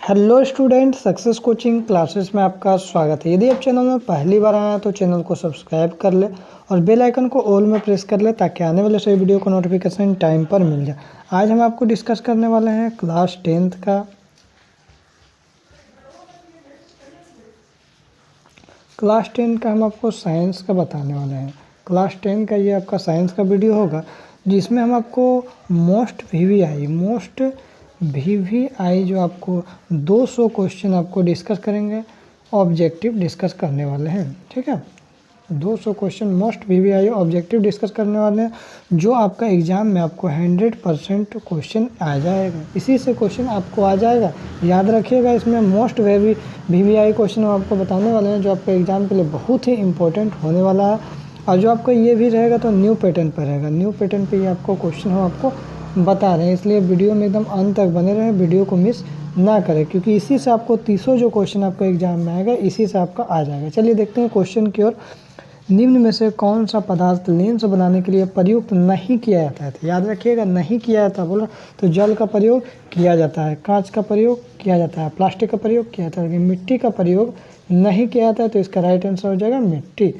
Hello student, success coaching classes में आपका स्वागत है। यदि आप चैनल में पहली बार आए हैं तो चैनल को सब्सक्राइब कर ले और बेल आइकन को ऑल में प्रेस कर ले ताकि आने वाले सभी वीडियो को नोटिफिकेशन टाइम पर मिल जाए। आज हम आपको डिस्कस करने वाले हैं क्लास 10th का हम आपको साइंस का बताने वाले हैं। क्लास 10 का ये आपका साइंस का वीडियो होगा जिसमें हम आपको मोस्ट वीवीआई जो आपको 200 क्वेश्चन आपको डिस्कस करेंगे, ऑब्जेक्टिव डिस्कस करने वाले हैं। ठीक है, 200 question most VVI objective discuss करने वाले हैं जो आपका एग्ज़ाम में आपको 100% क्वेश्चन आ जाएगा। इसी से क्वेश्चन आपको आ जाएगा, याद रखिएगा। इसमें मोस्ट वीवीआई क्वेश्चन हम आपको बताने वाले हैं जो आपके एग्ज़ाम के लिए बहुत ही इंपॉर्टेंट होने वाला है। और जो आपका ये भी रहेगा तो न्यू पैटर्न पर रहेगा। न्यू पैटर्न पे ये आपको क्वेश्चन हम आपको बता रहे हैं, इसलिए वीडियो में एकदम अंत तक बने रहें, वीडियो को मिस ना करें, क्योंकि इसी से आपको 300 जो क्वेश्चन आपका एग्जाम में आएगा इसी से आपका आ जाएगा। चलिए देखते हैं क्वेश्चन की ओर। निम्न में से कौन सा पदार्थ लेंस बनाने के लिए प्रयुक्त नहीं किया जाता है? तो याद रखिएगा, नहीं किया जाता बोला तो जल का प्रयोग किया जाता है, कांच का प्रयोग किया जाता है, प्लास्टिक का प्रयोग किया जाता है, लेकिन मिट्टी का प्रयोग नहीं किया जाता है। तो इसका राइट आंसर हो जाएगा मिट्टी।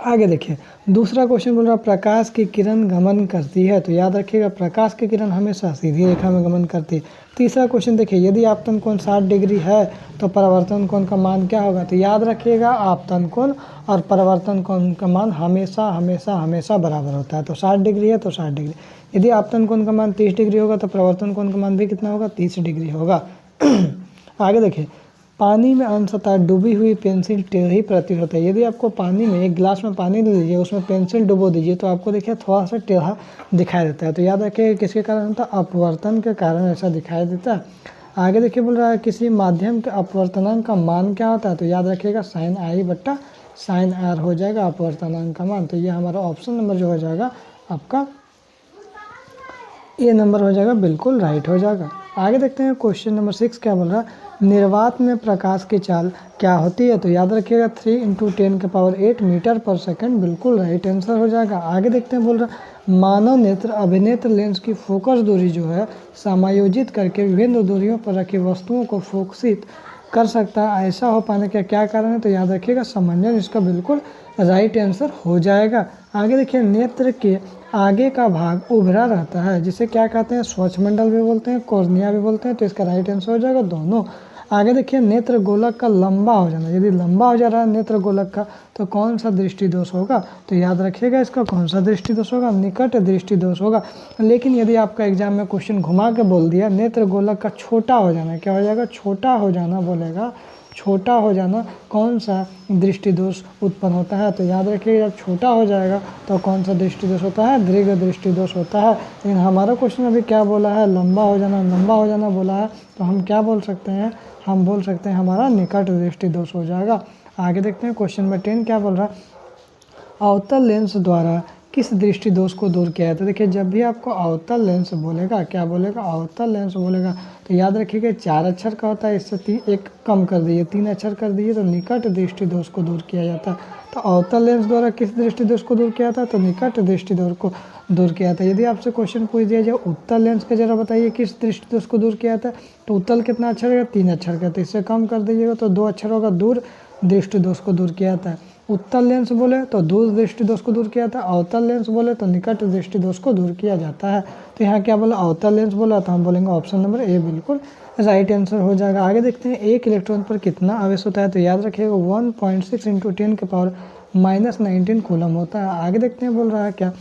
आगे देखिए, दूसरा क्वेश्चन बोल रहा है प्रकाश की किरण गमन करती है। तो याद रखिएगा, प्रकाश की किरण हमेशा सीधी रेखा में गमन करती है। तीसरा क्वेश्चन देखिए, यदि आपतन कोण 60 डिग्री है तो परावर्तन कोण का मान क्या होगा? तो याद रखिएगा, आपतन कोण और परावर्तन कोण का मान हमेशा हमेशा हमेशा बराबर होता है। तो 60 डिग्री है तो 60 डिग्री। यदि आपतन कोण का मान 30 डिग्री होगा तो परावर्तन कोण का मान भी कितना होगा? 30 डिग्री होगा। आगे देखिए, पानी में अंशतः डूबी हुई पेंसिल टेढ़ी प्रतीत होता है। यदि आपको पानी में, एक गिलास में पानी दे दीजिए, उसमें पेंसिल डुबो दीजिए तो आपको देखिए थोड़ा सा टेढ़ा दिखाई देता है। तो याद रखिए किसके कारण होता है? अपवर्तन के कारण ऐसा दिखाई देता है। आगे देखिए, बोल रहा है किसी माध्यम के अपवर्तनांक का मान क्या होता है? तो याद रखिएगा sin i बट्टा sin r हो जाएगा अपवर्तनांक का मान। तो ये हमारा ऑप्शन नंबर जो हो जाएगा आपका ये नंबर हो जाएगा, बिल्कुल राइट हो जाएगा। आगे देखते हैं क्वेश्चन नंबर 6 क्या बोल रहा है, निर्वात में प्रकाश की चाल क्या होती है? तो याद रखिएगा 3 × 10⁸ मीटर पर सेकंड, बिल्कुल राइट आंसर हो जाएगा। आगे देखते हैं, बोल रहा है मानव नेत्र अभिनेत्र लेंस की फोकस दूरी जो है समायोजित करके विभिन्न दूरियों पर रखी वस्तुओं को फोकसित कर सकता है। ऐसा हो पाने का क्या कारण है? तो याद रखिएगा समंजन, इसका बिल्कुल राइट आंसर हो जाएगा। आगे देखिए, नेत्र के आगे का भाग उभरा रहता है जिसे क्या कहते हैं? स्वच्छमंडल भी बोलते हैं, कॉर्निया भी बोलते हैं। तो इसका राइट आंसर हो जाएगा दोनों। आगे देखिए, नेत्र गोलक का लंबा हो जाना, यदि लंबा हो जा रहा है नेत्र गोलक का तो कौन सा दृष्टि दोष होगा? तो याद रखिएगा इसका कौन सा दृष्टि दोष होगा? निकट दृष्टि दोष होगा। लेकिन यदि आपका एग्जाम में क्वेश्चन घुमा के बोल दिया नेत्र गोलक का छोटा हो जाना, क्या हो जाएगा? छोटा हो जाना बोलेगा, छोटा हो जाना कौन सा दृष्टि दोष उत्पन्न होता है? तो याद रखिएगा जब छोटा हो जाएगा तो कौन सा दृष्टि दोष होता है? दीर्घ दृष्टि दोष होता है। लेकिन हमारा क्वेश्चन अभी क्या बोला है? लंबा हो जाना, लंबा हो जाना बोला है, तो हम क्या बोल सकते हैं? हम बोल सकते हैं हमारा निकट दृष्टि दोष हो जाएगा। आगे देखते हैं क्वेश्चन नंबर 10 क्या बोल रहा है, अवतल लेंस द्वारा किस दृष्टि दोष को दूर किया जाता है? देखिए, जब भी आपको अवतल लेंस बोलेगा, क्या बोलेगा? अवतल लेंस बोलेगा तो याद रखिएगा 4 अक्षर का होता है, इससे एक कम कर दीजिए, 3 अक्षर कर दीजिए तो निकट दृष्टि दोष को दूर किया जाता है। तो अवतल लेंस द्वारा किस दृष्टि दोष को दूर किया जाता है? तो निकट दृष्टि दोष को दूर किया जाता है। यदि आपसे क्वेश्चन पूछ दिया जाए उत्तल लेंस का जरा बताइए किस दृष्टि दोष को दूर किया जाता है, तो उत्तल कितना अक्षर है? 3 अक्षर का, तो इससे कम कर दीजिएगा तो 2 अक्षर होगा, दूर दृष्टि दोष को दूर किया जाता है। उत्तल लेंस बोले तो दूर दृष्टि दोष को दूर किया जाता है, अवतल लेंस बोले तो निकट दृष्टि दोष को दूर किया जाता है। तो यहाँ क्या बोला? अवतल लेंस बोला, तो हम बोलेंगे ऑप्शन नंबर ए बिल्कुल राइट आंसर हो जाएगा। आगे देखते हैं, एक इलेक्ट्रॉन पर कितना आवेश होता है? तो याद रखिएगा 1.6 × 10⁻⁻19 कूलम होता है। आगे देखते हैं, बोल रहा है क्या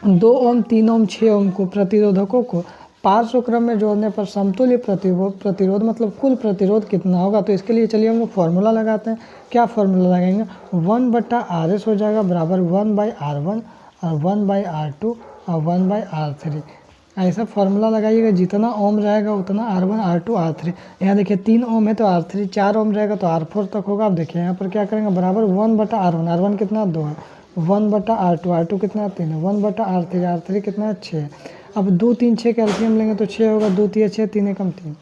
2 ओम, 3 ओम, 6 ओम को प्रतिरोधकों को पार्श्व क्रम में जोड़ने पर समतुल्य प्रतिरोध मतलब कुल प्रतिरोध कितना होगा? तो इसके लिए चलिए हम लोग फॉर्मूला लगाते हैं। क्या फॉर्मूला लगाएंगे? 1/RS हो जाएगा बराबर 1/R1 और 1/R2 और 1/R3। ऐसा फॉर्मूला लगाइएगा, जितना ओम रहेगा उतना R1 R2 R3। यहाँ देखिए 3 ओम है तो R3, 4 ओम रहेगा तो R4 तक होगा। अब देखिए यहाँ पर क्या करेंगे, बराबर 1/R1, R1 कितना? 2 है, 1/R2, R2 कितना? 3 है, 1/R3, R3 कितना है? 6 है। अब 2 3 6 कैल्शियम लेंगे तो 6 होगा, 2 3 6, 3 एकम 3,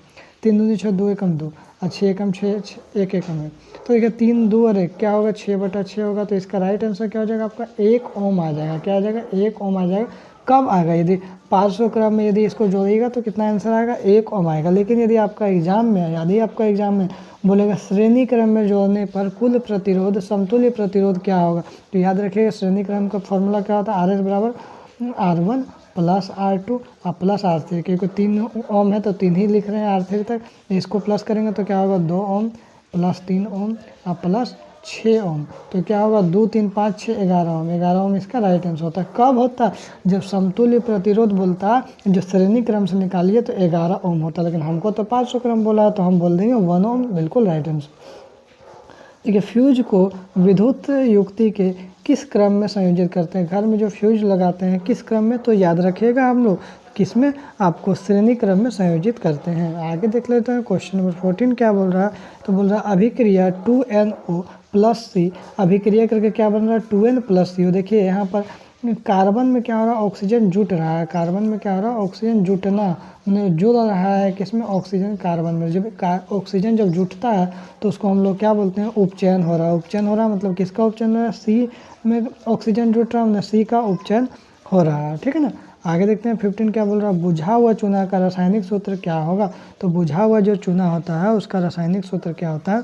3 दूनी 6, 2 एकम 2 और 6 एकम 6, 1 एकम है। तो देखिए 3 2 और 1 क्या होगा? 6/6 होगा। तो इसका राइट आंसर क्या हो जाएगा आपका? 1 ओम आ जाएगा। क्या आ जाएगा? 1 ओम आ जाएगा। कब आएगा, यदि 500 क्रम में यदि इसको जोड़िएगा तो कितना आंसर आएगा, 1 ओम आएगा। लेकिन यदि आपका एग्जाम में, यदि आपका एग्जाम में बोलेगा श्रेणी क्रम में जोड़ने पर कुल प्रतिरोध समतुल्य प्रतिरोध क्या होगा, तो याद रखिएगा श्रेणी क्रम का फॉर्मूला क्या होता है, आर एस बराबर R1 प्लस R2 और प्लस R3, क्योंकि 3 ओम है तो 3 ही लिख रहे हैं R3 तक, इसको प्लस करेंगे तो क्या होगा 2 ओम प्लस 3 ओम और प्लस 6 ओम, तो क्या होगा 2 3 5 6 11 ओम, 11 ओम इसका राइट आंसर होता है। कब होता है, जब समतुल्य प्रतिरोध बोलता है जो श्रेणी क्रम से निकालिए तो 11 ओम होता है, लेकिन हमको तो 500 क्रम बोला है तो हम बोल देंगे 1 ओम, बिल्कुल राइट आंसर। देखिए फ्यूज को विद्युत युक्ति के किस क्रम में संयोजित करते हैं, घर में जो फ्यूज लगाते हैं किस क्रम में, तो याद रखिएगा हम लोग किस में, आपको श्रेणी क्रम में संयोजित करते हैं। आगे देख लेते हैं क्वेश्चन नंबर 14 क्या बोल रहा है, तो बोल रहा है अभिक्रिया 2NO प्लस C, अभिक्रिया करके क्या बन रहा है 2N प्लस C। देखिए यहाँ पर कार्बन में क्या हो रहा है, ऑक्सीजन जुट रहा है, कार्बन में क्या हो रहा है, ऑक्सीजन जुटना, जुड़ रहा है किसमें, ऑक्सीजन कार्बन में। जब ऑक्सीजन जब जुटता है तो उसको हम लोग क्या बोलते हैं, उपचयन हो रहा है। उपचयन हो रहा है मतलब किसका उपचयन हो रहा है, सी में ऑक्सीजन जुट रहा है, मतलब सी का उपचयन हो रहा है, ठीक है ना। आगे देखते हैं 15 क्या बोल रहा है, बुझा हुआ चूना का रासायनिक सूत्र क्या होगा, तो बुझा हुआ जो चूना होता है उसका रासायनिक सूत्र क्या होता है,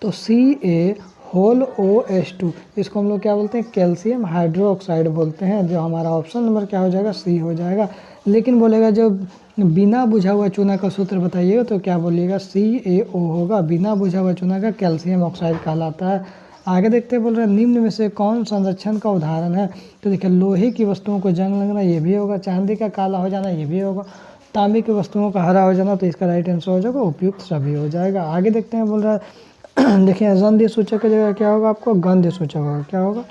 तो CaOH2, इसको हम लोग क्या बोलते हैं, कैल्शियम हाइड्रोक्साइड बोलते हैं, जो हमारा ऑप्शन नंबर क्या हो जाएगा, सी हो जाएगा। लेकिन बोलेगा जब बिना बुझा हुआ चूना का सूत्र बताइएगा तो क्या बोलिएगा, CaO होगा, बिना बुझा हुआ चूना का कैल्शियम ऑक्साइड कहलाता है। आगे देखते हैं बोल रहे हैं निम्न में से कौन संरक्षण का उदाहरण है, तो देखिए लोहे की वस्तुओं को जंग लगना ये भी होगा, चांदी का काला हो जाना ये भी होगा, तांबे की वस्तुओं का हरा हो जाना, तो इसका राइट आंसर हो जाएगा उपयुक्त सभी हो जाएगा। आगे देखते हैं बोल रहा है देखिए रंध्र सूचक की जगह क्या होगा, आपको गंध सूचक होगा, क्या होगा,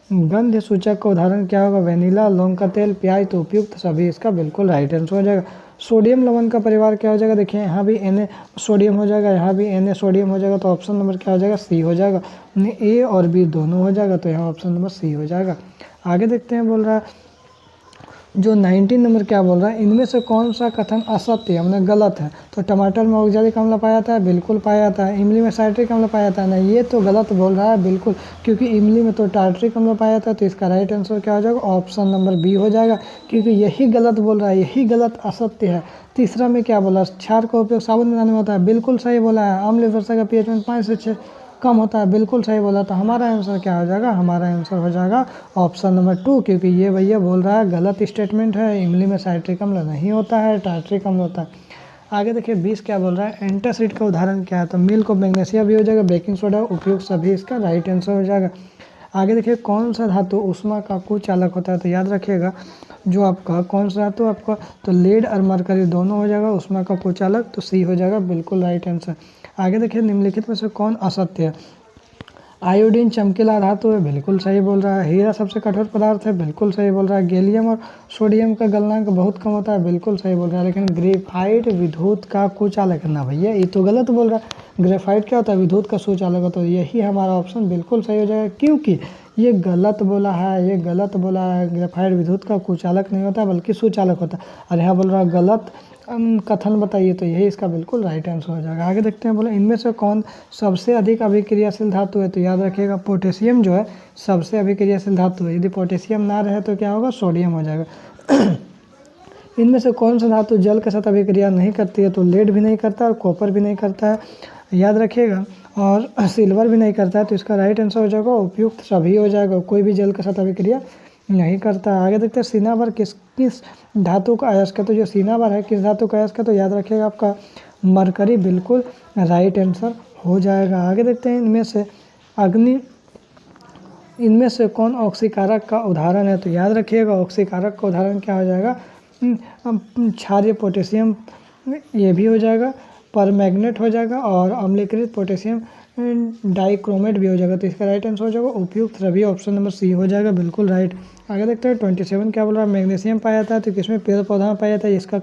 गंध सूचक का उदाहरण क्या होगा, वेनिला, लौंग का तेल, प्याज, तो उपयुक्त सभी इसका बिल्कुल राइट आंसर हो जाएगा। सोडियम लवण का परिवार क्या हो जाएगा, देखिए यहाँ भी Na सोडियम हो जाएगा, यहाँ भी Na सोडियम हो जाएगा, तो ऑप्शन नंबर क्या हो जाएगा, सी हो जाएगा। A और B दोनों हो जाएगा, तो यहाँ ऑप्शन नंबर सी हो जाएगा। आगे देखते हैं बोल रहा है जो 19 नंबर क्या बोल रहा है, इनमें से कौन सा कथन असत्य मतलब गलत है, तो टमाटर में ऑक्जेलिक अम्ल पाया जाता है, बिल्कुल पाया जाता है। इमली में साइट्रिक अम्ल पाया जाता है, ना ये तो गलत बोल रहा है बिल्कुल, क्योंकि इमली में तो टार्ट्रिक अम्ल पाया जाता है, तो इसका राइट आंसर क्या हो जाएगा, ऑप्शन नंबर बी हो जाएगा, क्योंकि यही गलत बोल रहा है, यही गलत असत्य है। तीसरा में क्या बोला, क्षार का उपयोग साबुन बनाने में होता है, बिल्कुल सही बोला है। अम्ल वर्षा का pH 5 से 6 कम होता है, बिल्कुल सही बोला। तो हमारा आंसर क्या हो जाएगा, हमारा आंसर हो जाएगा ऑप्शन नंबर 2, क्योंकि ये भैया बोल रहा है गलत स्टेटमेंट है, इमली में साइट्रिक अम्ल नहीं होता है, टार्ट्रिक अम्ल होता है। आगे देखिए 20 क्या बोल रहा है, एंटासिड का उदाहरण क्या है, तो मिल्क ऑफ मैग्नीशिया भी हो जाएगा, बेकिंग सोडा उपयुक्त सभी इसका राइट आंसर हो जाएगा। आगे देखिए कौन सा धातु उष्मा का कुचालक होता है, तो याद रखिएगा जो आपका कौन सा धातु आपका, तो लेड और मरकरी दोनों हो जाएगा उष्मा का कुचालक, तो सी हो जाएगा बिल्कुल राइट आंसर। आगे देखिए निम्नलिखित में से कौन असत्य है, आयोडीन चमकीला धातु है, बिल्कुल सही बोल रहा है। हीरा सबसे कठोर पदार्थ है, बिल्कुल सही बोल रहा है। गैलियम और सोडियम का गलनांक बहुत कम होता है, बिल्कुल सही बोल रहा है। लेकिन ग्रेफाइट विद्युत का कुचालक ना भैया, ये तो गलत बोल रहा है। ग्रेफाइट क्या होता है, विद्युत का सुचालक होता है, यही हमारा ऑप्शन बिल्कुल सही हो जाएगा, क्योंकि ये गलत बोला है, ये गलत बोला है। ग्रेफाइट विद्युत का कुचालक नहीं होता बल्कि सुचालक होता है, और यहाँ बोल रहा है गलत कथन बताइए, तो यही इसका बिल्कुल राइट आंसर हो जाएगा। आगे देखते हैं बोले इनमें से कौन सबसे अधिक अभिक्रियाशील धातु है, तो याद रखिएगा पोटेशियम जो है सबसे अभिक्रियाशील धातु है, यदि पोटेशियम ना रहे तो क्या होगा, सोडियम हो जाएगा। इनमें से कौन सा धातु जल के साथ अभिक्रिया नहीं करती है, तो लेड भी नहीं करता और कॉपर भी नहीं करता है, याद रखिएगा, और सिल्वर भी नहीं करता है, तो इसका राइट आंसर हो जाएगा उपयुक्त सभी हो जाएगा, कोई भी जल के साथ अभिक्रिया नहीं करता। आगे देखते हैं सीनावर किस किस धातु का अयस्क है, तो जो सीनावर है किस धातु का अयस्क है, तो याद रखिएगा आपका मरकरी बिल्कुल राइट आंसर हो जाएगा। आगे देखते हैं इनमें से कौन ऑक्सीकारक का उदाहरण है, तो याद रखिएगा ऑक्सीकारक का उदाहरण क्या हो जाएगा, क्षारीय पोटेशियम ये भी हो जाएगा, परमैग्नेट हो जाएगा, और अम्लीकृत पोटेशियम डाइक्रोमेट भी हो जाएगा, तो इसका राइट आंसर हो जाएगा उपयुक्त सभी, ऑप्शन नंबर सी हो जाएगा बिल्कुल राइट। आगे देखते हैं 27 क्या बोल रहा है, मैग्नीशियम पाया जाता है तो किसमें, पेड़ पौधा में पाया जाता है, इसका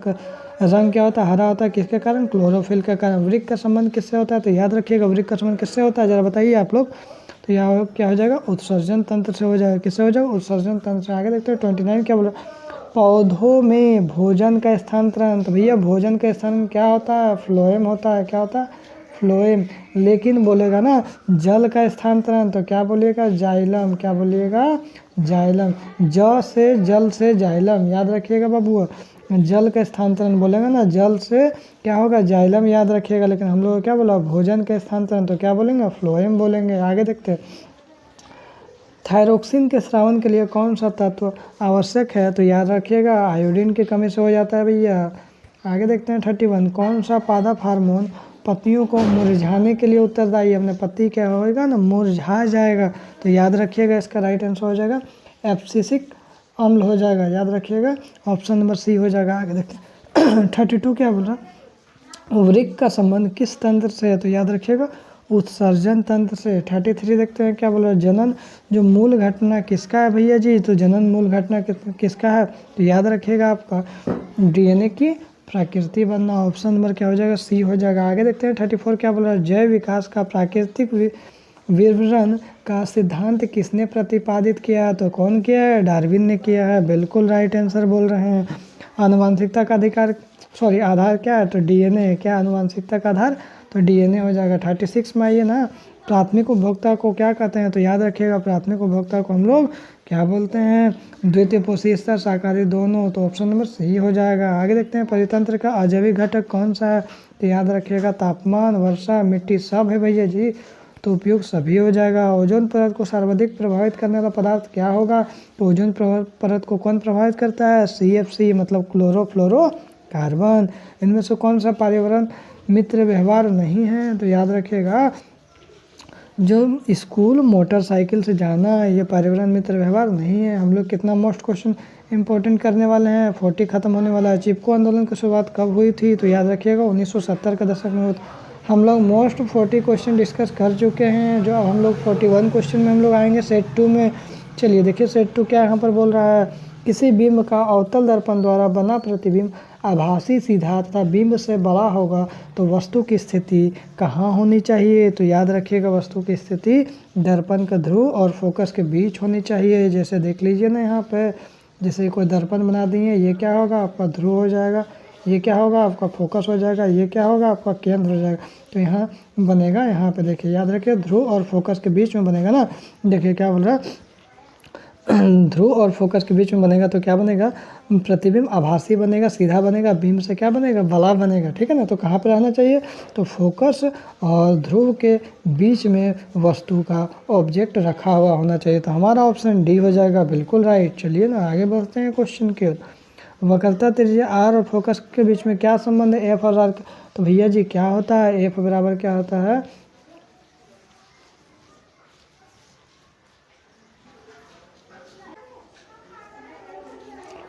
रंग क्या होता है, हरा होता है, किसके कारण, क्लोरोफिल के कारण। वृक्क का संबंध किससे होता है, तो याद रखिएगा वृक्क का संबंध किससे होता है, जरा बताइए आप लोग, तो यहाँ क्या हो जाएगा, उत्सर्जन तंत्र से हो जाएगा, किससे हो जाएगा, उत्सर्जन तंत्र से। आगे देखते हैं 29 क्या बोल रहा है, पौधों में भोजन का स्थानांतरण, तो भैया भोजन का स्थान क्या होता है, फ्लोएम होता है, क्या होता है, फ्लोएम। लेकिन बोलेगा ना जल का स्थानांतरण, तो क्या बोलिएगा, जाइलम, क्या बोलिएगा, जाइलम, ज से जल से जाइलम, याद रखिएगा बाबू। जल का स्थानांतरण बोलेंगे ना, जल से क्या होगा, जाइलम याद रखिएगा। लेकिन हम लोग क्या बोला, भोजन का स्थानांतरण, तो क्या बोलेंगे, फ्लोएम बोलेंगे। आगे देखते हैं, थायरोक्सिन के स्रावन के लिए कौन सा तत्व आवश्यक है, तो याद रखिएगा आयोडीन की कमी से हो जाता है भैया। आगे देखते हैं 31, कौन सा पादप हार्मोन पत्तियों को मुरझाने के लिए उत्तरदायी है। अपने पत्ती क्या होएगा ना, मुरझा जाएगा, तो याद रखिएगा इसका राइट आंसर हो जाएगा एब्सिसिक अम्ल हो जाएगा, याद रखिएगा ऑप्शन नंबर सी हो जाएगा। आगे देखते हैं 32 क्या बोल रहा, वृक्क का संबंध किस तंत्र से है, तो याद रखिएगा उत्सर्जन तंत्र से। 33 देखते हैं क्या बोल रहा है, जनन जो मूल घटना किसका है भैया जी, तो जनन मूल घटना किसका है, तो याद रखिएगा आपका डीएनए की प्रकृति बनना, ऑप्शन नंबर क्या हो जाएगा, सी हो जाएगा। आगे देखते हैं 34 क्या बोल रहा है, जैव विकास का प्राकृतिक विवरण का सिद्धांत किसने प्रतिपादित किया, तो कौन किया है, डार्विन ने किया है, बिल्कुल राइट आंसर बोल रहे हैं। आनुवंशिकता का आधार क्या है, तो डीएनए, क्या आनुवंशिकता का आधार, तो डीएनए हो जाएगा। 36 में आइए ना, प्राथमिक उपभोक्ता को क्या कहते हैं, तो याद रखिएगा प्राथमिक उपभोक्ता को हम लोग क्या बोलते हैं, द्वितीय पोषी स्तर शाकाहारी दोनों, तो ऑप्शन नंबर सही हो जाएगा। आगे देखते हैं परितंत्र का अजैविक घटक कौन सा है, तो याद रखिएगा तापमान, वर्षा, मिट्टी सब है भैया जी, तो उपयुक्त सभी हो जाएगा। ओजोन परत को सर्वाधिक प्रभावित करने वाला पदार्थ क्या होगा, तो ओजोन परत को कौन प्रभावित करता है, CFC मतलब क्लोरोफ्लोरोकार्बन। इनमें से कौन सा पर्यावरण मित्र व्यवहार नहीं है, तो याद रखिएगा जो स्कूल मोटरसाइकिल से जाना ये पर्यावरण मित्र व्यवहार नहीं है। हम लोग कितना मोस्ट क्वेश्चन इंपॉर्टेंट करने वाले हैं, 40 खत्म होने वाला है। चिपको आंदोलन की शुरुआत कब हुई थी, तो याद रखिएगा 1970 के दशक में। हम लोग मोस्ट 40 क्वेश्चन डिस्कस कर चुके हैं, जो हम लोग 41 क्वेश्चन में हम लोग आएंगे सेट 2 में। चलिए देखिए सेट 2 क्या यहाँ पर बोल रहा है, किसी बिंब का अवतल दर्पण द्वारा बना प्रतिबिंब आभासी सीधा तथा बिंब से बड़ा होगा तो वस्तु की स्थिति कहाँ होनी चाहिए, तो याद रखिएगा वस्तु की स्थिति दर्पण का ध्रुव और फोकस के बीच होनी चाहिए। जैसे देख लीजिए ना यहाँ पे, जैसे कोई दर्पण बना दिए, ये क्या होगा आपका ध्रुव हो जाएगा, ये क्या होगा आपका फोकस हो जाएगा, ये क्या होगा आपका केंद्र हो जाएगा। तो यहाँ बनेगा, यहाँ पे देखिए याद रखिए ध्रुव और फोकस के बीच में बनेगा ना। देखिए क्या बोल रहा है, ध्रुव और फोकस के बीच में बनेगा तो क्या बनेगा, प्रतिबिंब आभासी बनेगा, सीधा बनेगा, बिंब से क्या बनेगा, बड़ा बनेगा, ठीक है ना। तो कहाँ पे रहना चाहिए, तो फोकस और ध्रुव के बीच में वस्तु का ऑब्जेक्ट रखा हुआ होना चाहिए। तो हमारा ऑप्शन डी हो जाएगा, बिल्कुल राइट। चलिए ना आगे बढ़ते हैं क्वेश्चन के। वक्रता त्रिज्या आर और फोकस के बीच में क्या संबंध है, एफ और आर। तो भैया जी क्या होता है, एफ बराबर क्या होता है,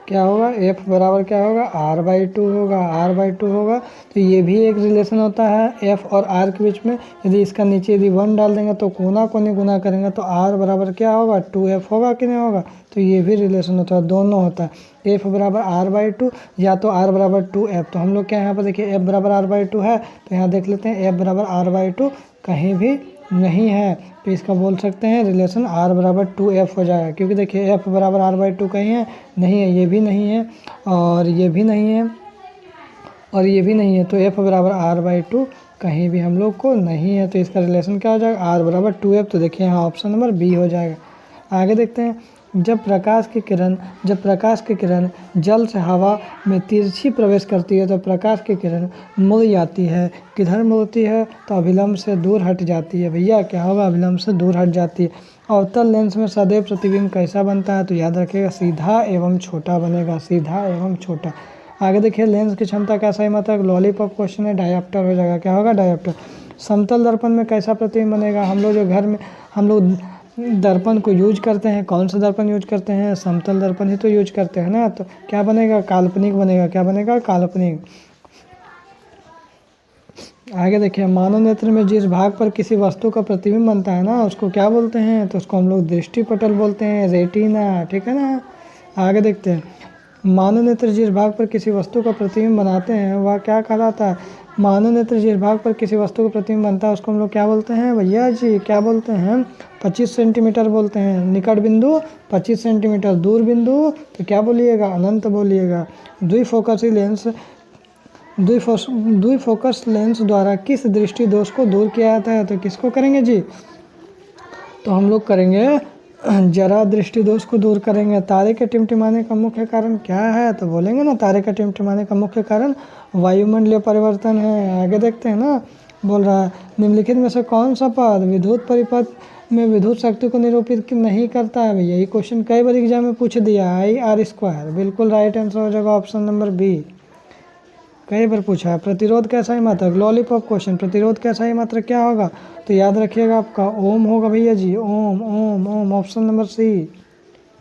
क्या होगा, एफ बराबर क्या होगा, r/2 होगा, r/2 होगा। तो ये भी एक रिलेशन होता है एफ और आर के बीच में। यदि इसका नीचे यदि 1 डाल देंगे तो कोना कोनी गुना करेंगे तो r बराबर क्या होगा, 2f होगा कि नहीं होगा। तो ये भी रिलेशन होता है, दोनों होता है। एफ बराबर r/2 या तो r बराबर 2f। तो हम लोग क्या यहाँ पर देखिए एफ बराबर r/2 है, तो यहाँ देख लेते हैं एफ बराबर r/2 कहीं भी नहीं है, तो इसका बोल सकते हैं रिलेशन r बराबर 2f हो जाएगा। क्योंकि देखिए f बराबर r/2 कहीं है नहीं है, ये भी नहीं है और ये भी नहीं है और ये भी नहीं है, तो f बराबर r/2 कहीं भी हम लोग को नहीं है। तो इसका रिलेशन क्या हो जाएगा, r बराबर 2f। तो देखिए यहाँ ऑप्शन नंबर बी हो जाएगा। आगे देखते हैं, जब प्रकाश की किरण जल से हवा में तिरछी प्रवेश करती है तो प्रकाश की किरण मुड़ जाती है, किधर मुड़ती है, तो अभिलंब से दूर हट जाती है। भैया क्या होगा, अभिलंब से दूर हट जाती है। अवतल लेंस में सदैव प्रतिबिंब कैसा बनता है, तो याद रखिएगा सीधा एवं छोटा बनेगा, सीधा एवं छोटा। आगे देखिए लेंस की क्षमता का सही मतलब लॉलीपॉप क्वेश्चन है, डायोप्टर हो जाएगा, क्या होगा, डायोप्टर। समतल दर्पण में कैसा प्रतिबिंब बनेगा, हम लोग जो घर में हम लोग दर्पण को यूज करते हैं, कौन सा दर्पण यूज करते हैं, समतल दर्पण ही तो यूज करते हैं ना। तो क्या बनेगा, काल्पनिक बनेगा, क्या बनेगा, काल्पनिक। आगे देखिए मानव नेत्र में जिस भाग पर किसी वस्तु का प्रतिबिंब बनता है ना उसको क्या बोलते हैं, तो उसको हम लोग दृष्टिपटल बोलते हैं, रेटिना, ठीक है ना। आगे देखते हैं, मानव नेत्र जिस भाग पर किसी वस्तु का प्रतिबिंब बनाते हैं वह क्या कहलाता है। मानव नेत्र जिस भाग पर किसी वस्तु का प्रतिबिंब बनता है उसको हम लोग क्या बोलते हैं भैया जी, क्या बोलते हैं, 25 सेंटीमीटर बोलते हैं। निकट बिंदु 25 सेंटीमीटर, दूर बिंदु तो क्या बोलिएगा, अनंत बोलिएगा। द्विफोकस लेंस द्वारा किस दृष्टि दोष को दूर किया जाता है, तो किसको करेंगे जी, तो हम लोग करेंगे जरा दृष्टि दोष को दूर करेंगे। तारे के टिमटिमाने का मुख्य कारण क्या है? तो बोलेंगे ना तारे के टिमटिमाने का मुख्य कारण वायुमंडलीय परिवर्तन है। आगे देखते हैं ना, बोल रहा है निम्नलिखित में से कौन सा पद विद्युत परिपथ में विद्युत शक्ति को निरूपित नहीं करता है? भैया ये क्वेश्चन कई बार एग्जाम में पूछ दिया, IR²। बिल्कुल राइट आंसर हो जाएगा ऑप्शन नंबर बी, कई बार पूछा है। प्रतिरोध कैसा ही मात्रक, लॉलीपॉप क्वेश्चन, प्रतिरोध कैसा ही मात्रक क्या होगा? तो याद रखिएगा आपका ओम होगा भैया जी, ohm ohm ohm, option number C,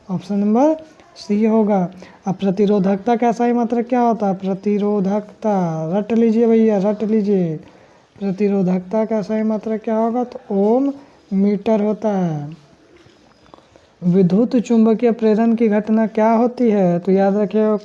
option number C होगा। अब प्रतिरोधकता कैसा ही मात्रक क्या होता है? प्रतिरोधकता रट लीजिए भैया, रट लीजिए। प्रतिरोधकता कैसा ही मात्रक क्या होगा? तो ओम मीटर होता है। विद्युत चुंबकीय प्रेरण की घटना क्या होती है? तो याद रखिएगा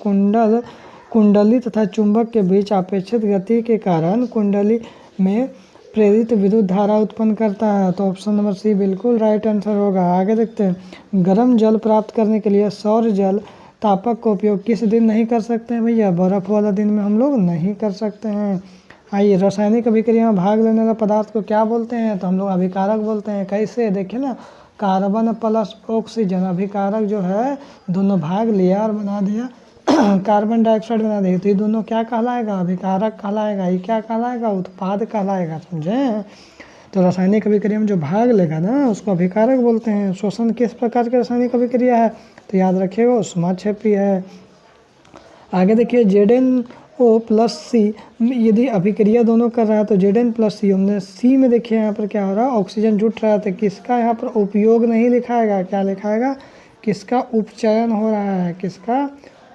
कुंडली तथा चुंबक के बीच अपेक्षित गति के कारण कुंडली में प्रेरित विद्युत धारा उत्पन्न करता है। तो ऑप्शन नंबर सी बिल्कुल राइट आंसर होगा। आगे देखते हैं, गर्म जल प्राप्त करने के लिए सौर जल तापक का उपयोग किस दिन नहीं कर सकते हैं? भैया बर्फ वाला दिन में हम लोग नहीं कर सकते हैं। आइए, रासायनिक अभिक्रिया में भाग लेने वाले पदार्थ को क्या बोलते हैं? तो हम लोग अभिकारक बोलते हैं। कैसे? देखिए ना, कार्बन प्लस ऑक्सीजन, अभिकारक जो है दोनों भाग लिया और बना दिया कार्बन डाइऑक्साइड बना देगी, तो ये दोनों क्या कहलाएगा? अभिकारक कहलाएगा। ये क्या कहलाएगा? उत्पाद कहलाएगा। समझे? तो रासायनिक अभिक्रिया में जो भाग लेगा ना उसको अभिकारक बोलते हैं। श्वसन किस प्रकार की रासायनिक अभिक्रिया है? तो याद रखिएगा ऊष्माक्षेपी है। आगे देखिए, ZnO+C यदि अभिक्रिया दोनों कर रहा है तो Zn+C, हमने सी में देखिए यहाँ पर क्या हो रहा है, ऑक्सीजन जुट रहा है, तो किसका यहाँ पर उपयोग नहीं लिखाएगा, क्या लिखाएगा? किसका उपचयन हो रहा है, किसका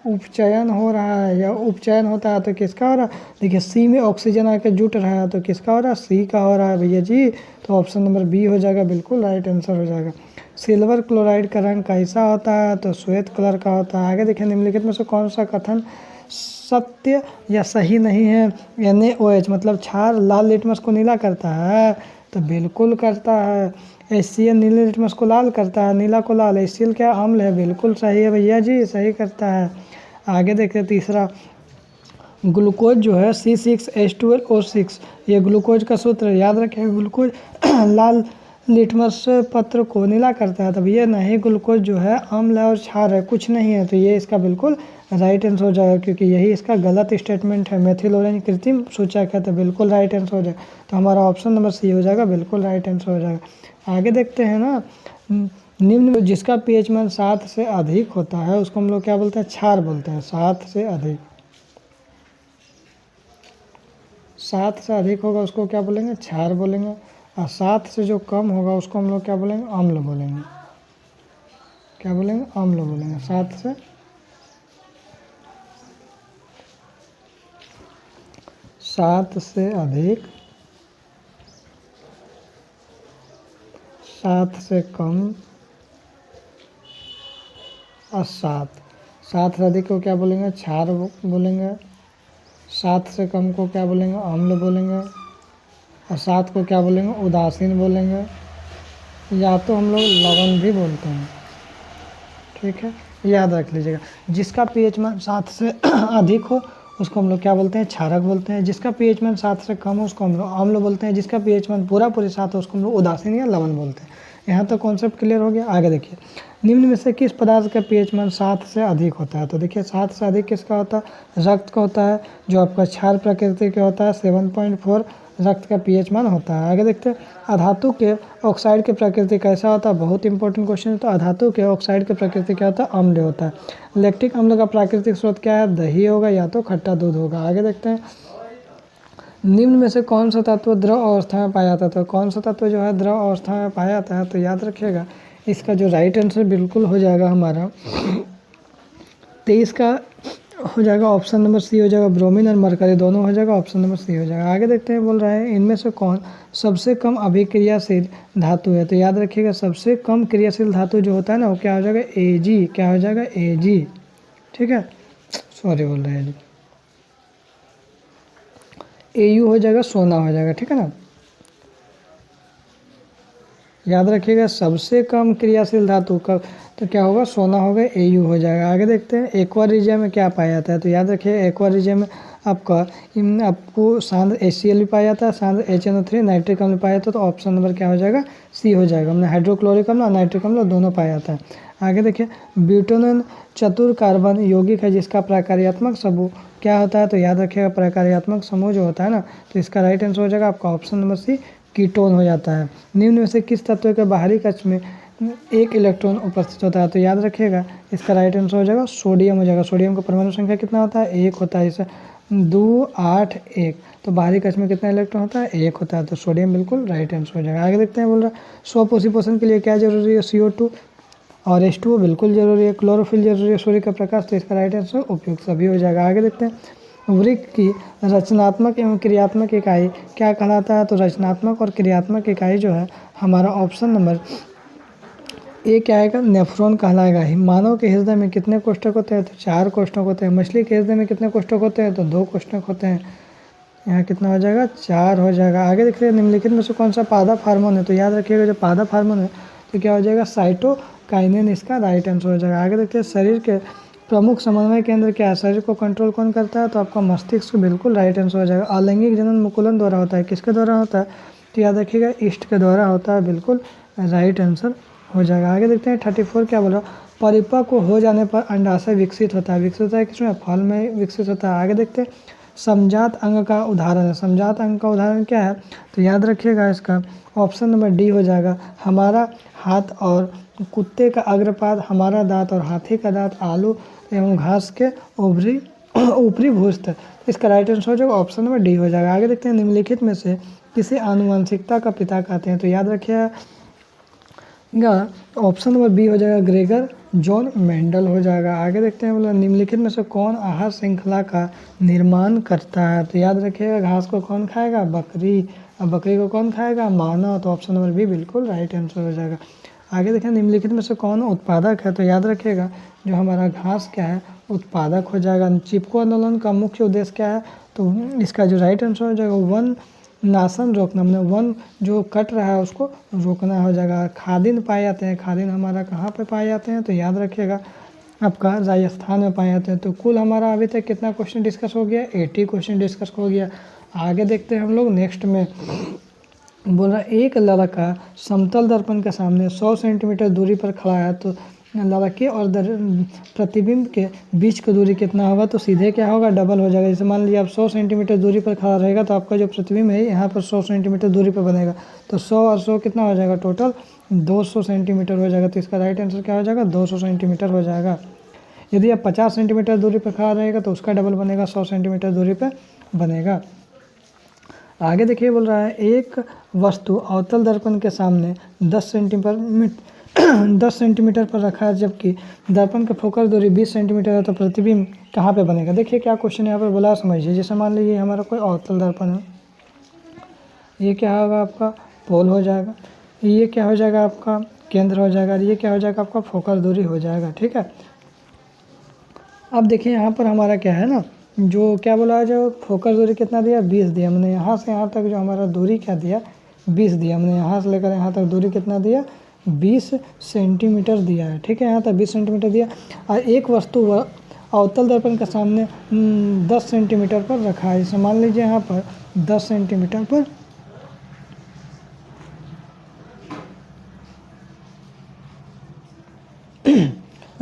उपचयन हो रहा है, या उपचयन होता है तो किसका हो रहा है? देखिए सी में ऑक्सीजन आके जुट रहा है तो किसका हो रहा है? सी का हो रहा है भैया जी। तो ऑप्शन नंबर बी हो जाएगा, बिल्कुल राइट आंसर हो जाएगा। सिल्वर क्लोराइड का रंग कैसा होता है? तो श्वेत कलर का होता है। आगे देखिए, निम्नलिखित में से कौन सा कथन सत्य या सही नहीं है? NaOH मतलब क्षार लाल लिटमस को नीला करता है? तो बिल्कुल करता है। HCl नीले लिटमस को लाल करता है, नीला को लाल। HCl क्या अम्ल है? बिल्कुल सही है भैया जी, सही करता है। आगे देखते हैं तीसरा, ग्लूकोज जो है C6H12O6, ये ग्लूकोज का सूत्र है। याद रखें, ग्लूकोज लाल लिटमस पत्र को नीला करता है, तब ये नहीं, ग्लूकोज जो है अम्ल है और क्षार है, कुछ नहीं है। तो ये इसका बिल्कुल राइट आंसर हो जाएगा, क्योंकि यही इसका गलत स्टेटमेंट है। मेथिल ऑरेंज कृत्रिम सूचक है, तो बिल्कुल राइट आंसर हो जाएगा। तो हमारा ऑप्शन नंबर सी हो जाएगा, बिल्कुल राइट आंसर हो जाएगा। आगे देखते हैं ना, निम्न जिसका pH मान 7 से अधिक होता है उसको हम लोग क्या बोलते हैं? क्षार बोलते हैं। 7 से अधिक, 7 से अधिक होगा उसको क्या बोलेंगे? क्षार बोलेंगे। और 7 से जो कम होगा उसको हम लोग क्या बोलेंगे? अम्ल बोलेंगे। क्या बोलेंगे? अम्ल बोलेंगे। 7 से अधिक, 7 से कम और 7 से अधिक को क्या बोलेंगे? क्षार बोलेंगे। 7 से कम को क्या बोलेंगे? अम्ल बोलेंगे। और 7 को क्या बोलेंगे? उदासीन बोलेंगे, या तो हम लोग लवण भी बोलते हैं। ठीक है, याद रख लीजिएगा। जिसका pH मान 7 से अधिक हो उसको हम लोग क्या बोलते हैं? क्षारक बोलते हैं। जिसका pH मान 7 से कम हो उसको हम लोग अम्ल बोलते हैं। जिसका pH मान पूरे 7 हो उसको हम लोग उदासीन या लवण बोलते हैं। यहाँ तक कॉन्सेप्ट क्लियर हो गया। आगे देखिए, निम्न में से किस पदार्थ का pH मान 7 से अधिक होता है? तो देखिए 7 से अधिक किसका होता है? रक्त का होता है, जो आपका क्षार प्रकृति का होता है। 7.4 रक्त का pH मान होता है। आगे देखते हैं, अधातु के ऑक्साइड की प्रकृति कैसा होता है? बहुत इंपॉर्टेंट क्वेश्चन है। तो अधातु के ऑक्साइड की प्रकृति क्या होता है? अम्ल होता है। लैक्टिक अम्ल का प्राकृतिक स्रोत क्या है? दही होगा या तो खट्टा दूध होगा। आगे देखते हैं, निम्न में से कौन सा तत्व द्रव अवस्था में पाया जाता है? तो कौन सा तत्व जो है द्रव अवस्था में पाया जाता है? तो याद रखिएगा इसका जो राइट आंसर बिल्कुल हो जाएगा हमारा 23 का हो जाएगा, ऑप्शन नंबर सी हो जाएगा। ब्रोमीन और मरकरी दोनों हो जाएगा, ऑप्शन नंबर सी हो जाएगा। आगे देखते हैं, बोल रहा है इनमें से कौन सबसे कम अभिक्रियाशील धातु है? तो याद रखिएगा सबसे कम क्रियाशील धातु जो होता है ना वो क्या हो जाएगा? Ag। क्या हो जाएगा? Ag। ठीक है, सॉरी बोल रहे हैं जी, Au हो जाएगा, सोना हो जाएगा। ठीक है ना, याद रखिएगा सबसे कम क्रियाशील धातु का तो क्या होगा, सोना होगा, Au हो जाएगा। आगे देखते हैं एक्वा रीजियम में क्या पाया जाता है, तो याद रखिए एक्वा रीजियम में आपको सांद्र HCl भी पाया जाता है, सांद्र HNO3 नाइट्रिक अम्ल पाया जाता है। तो ऑप्शन नंबर क्या हो जाएगा, सी हो जाएगा। हमने हाइड्रोक्लोरिक अम्ल और नाइट्रिक अम्ल दोनों पाया जाता है। आगे देखिए ब्यूटेनॉन चतुर कार्बन यौगिक है जिसका प्रकार्यात्मक समूह क्या होता है, तो याद रखिएगा प्रकार्यात्मक समूह जो होता है ना, तो इसका राइट आंसर हो जाएगा आपका ऑप्शन नंबर सी, कीटोन हो जाता है। निम्न में से किस तत्व के बाहरी कक्ष में एक इलेक्ट्रॉन उपस्थित होता है, तो याद रखिएगा इसका राइट आंसर हो जाएगा सोडियम हो जाएगा। सोडियम का परमाणु संख्या कितना होता है, 1 होता है। इसे 2 8 1, तो बाहरी कक्ष में कितना इलेक्ट्रॉन होता है, 1 होता है। तो सोडियम बिल्कुल राइट आंसर हो जाएगा। आगे देखते हैं, बोल रहा है स्वपोषी पोषण के लिए क्या जरूरी है, CO2 और H2O बिल्कुल जरूरी है। क्लोरोफिल जरूरी है, सूर्य का प्रकाश, तो इसका राइट आंसर उपयुक्त सभी हो जाएगा। आगे देखते हैं वृक्क की रचनात्मक एवं क्रियात्मक इकाई क्या कहलाता है, तो रचनात्मक और क्रियात्मक इकाई जो है हमारा ऑप्शन नंबर ए क्या आएगा, नेफ्रॉन कहलाएगा ही। मानव के हृदय में कितने कोष्ठक होते हैं, तो 4 कोष्ठक होते हैं। मछली के हृदय में कितने कोष्ठक होते हैं, तो 2 कोष्ठक होते हैं। यहाँ कितना हो जाएगा, 4 हो जाएगा। आगे देखिए निम्नलिखित में से कौन सा पादप हार्मोन है, तो याद रखिएगा जो पादप हार्मोन है तो क्या हो जाएगा, साइटोकाइनिन इसका राइट आंसर हो जाएगा। आगे देखते हैं शरीर के प्रमुख समन्वय केंद्र क्या है, शरीर को कंट्रोल कौन करता है, तो आपका मस्तिष्क बिल्कुल राइट आंसर हो जाएगा। अलैंगिक जनन मुकुलन द्वारा होता है, किसके द्वारा होता है, तो याद रखिएगा ईस्ट के द्वारा होता है, बिल्कुल राइट आंसर हो जाएगा। आगे देखते हैं 34 क्या बोल रहा है, परिपक्व हो जाने पर अंडाशय विकसित होता है। विकसित होता है किसमें, फल में विकसित होता है। आगे देखते हैं समजात अंग का उदाहरण है, समजात अंग का उदाहरण क्या है, तो याद रखिएगा इसका ऑप्शन नंबर डी हो जाएगा, हमारा हाथ और कुत्ते का अग्रपाद, हमारा दांत और हाथी का दांत, आलू एवं घास के ऊपरी भूस्थ। इसका राइट आंसर हो जाएगा ऑप्शन नंबर डी हो जाएगा। आगे देखते हैं निम्नलिखित में से किसे आनुवंशिकता का पिता कहते हैं, तो याद रखिएगा ऑप्शन नंबर बी हो जाएगा, ग्रेगर जॉन मेंडल हो जाएगा। आगे देखते हैं बोला निम्नलिखित में से कौन आहार श्रृंखला का निर्माण करता है, तो याद रखिएगा घास को कौन खाएगा, बकरी। अब बकरी को कौन खाएगा, मानव। तो ऑप्शन नंबर बी बिल्कुल राइट आंसर हो जाएगा। आगे देखें निम्नलिखित में से कौन उत्पादक है, तो याद रखिएगा जो हमारा घास क्या है, उत्पादक हो जाएगा। चिपको आंदोलन का मुख्य उद्देश्य क्या है, तो इसका जो राइट आंसर हो जाएगा वन नाशन रोकना, मतलब वन जो कट रहा है उसको रोकना हो जाएगा। खादिन पाए जाते हैं, खादिन हमारा कहाँ पे पाए जाते हैं, तो याद रखिएगा आपका राजस्थान में पाए जाते हैं। तो कुल हमारा अभी तक कितना क्वेश्चन डिस्कस हो गया, 80 क्वेश्चन डिस्कस हो गया। आगे देखते हैं हम लोग नेक्स्ट में। बोल रहा एक लड़का समतल दर्पण के सामने 100 सेंटीमीटर दूरी पर खड़ा है, तो लड़के और प्रतिबिंब के बीच की दूरी कितना होगा, तो सीधे क्या होगा, डबल हो जाएगा। जैसे मान लीजिए आप 100 सेंटीमीटर दूरी पर खड़ा रहेगा तो आपका जो प्रतिबिंब है यहाँ पर 100 सेंटीमीटर दूरी पर बनेगा, तो 100 और 100 कितना हो जाएगा, टोटल 200 सेंटीमीटर हो जाएगा। तो इसका राइट आंसर क्या हो जाएगा, 200 सेंटीमीटर हो जाएगा। यदि आप 50 सेंटीमीटर दूरी पर खड़ा रहेगा तो उसका डबल बनेगा, 100 सेंटीमीटर दूरी पर बनेगा। आगे देखिए बोल रहा है एक वस्तु अवतल दर्पण के सामने 10 सेंटीमीटर पर रखा है, जबकि दर्पण का फोकस दूरी 20 सेंटीमीटर है, तो प्रतिबिंब कहाँ पे बनेगा। देखिए क्या क्वेश्चन यहाँ पर बोला, समझिए। जैसे मान लीजिए हमारा कोई अवतल दर्पण है, ये क्या होगा आपका पोल हो जाएगा, ये क्या हो जाएगा आपका केंद्र हो जाएगा, ये क्या हो जाएगा आपका फोकस दूरी हो जाएगा, ठीक है। अब देखिए यहाँ पर हमारा क्या है ना, जो क्या बोला है, जो फोकस दूरी कितना दिया, 20 दिया। हमने यहाँ से यहाँ तक जो हमारा दूरी क्या दिया, 20 दिया। हमने यहाँ से लेकर यहाँ तक दूरी कितना दिया, 20 सेंटीमीटर दिया है, ठीक है। यहाँ तक 20 सेंटीमीटर दिया और एक वस्तु अवतल दर्पण के सामने 10 सेंटीमीटर पर रखा है। जैसे मान लीजिए यहाँ पर 10 सेंटीमीटर पर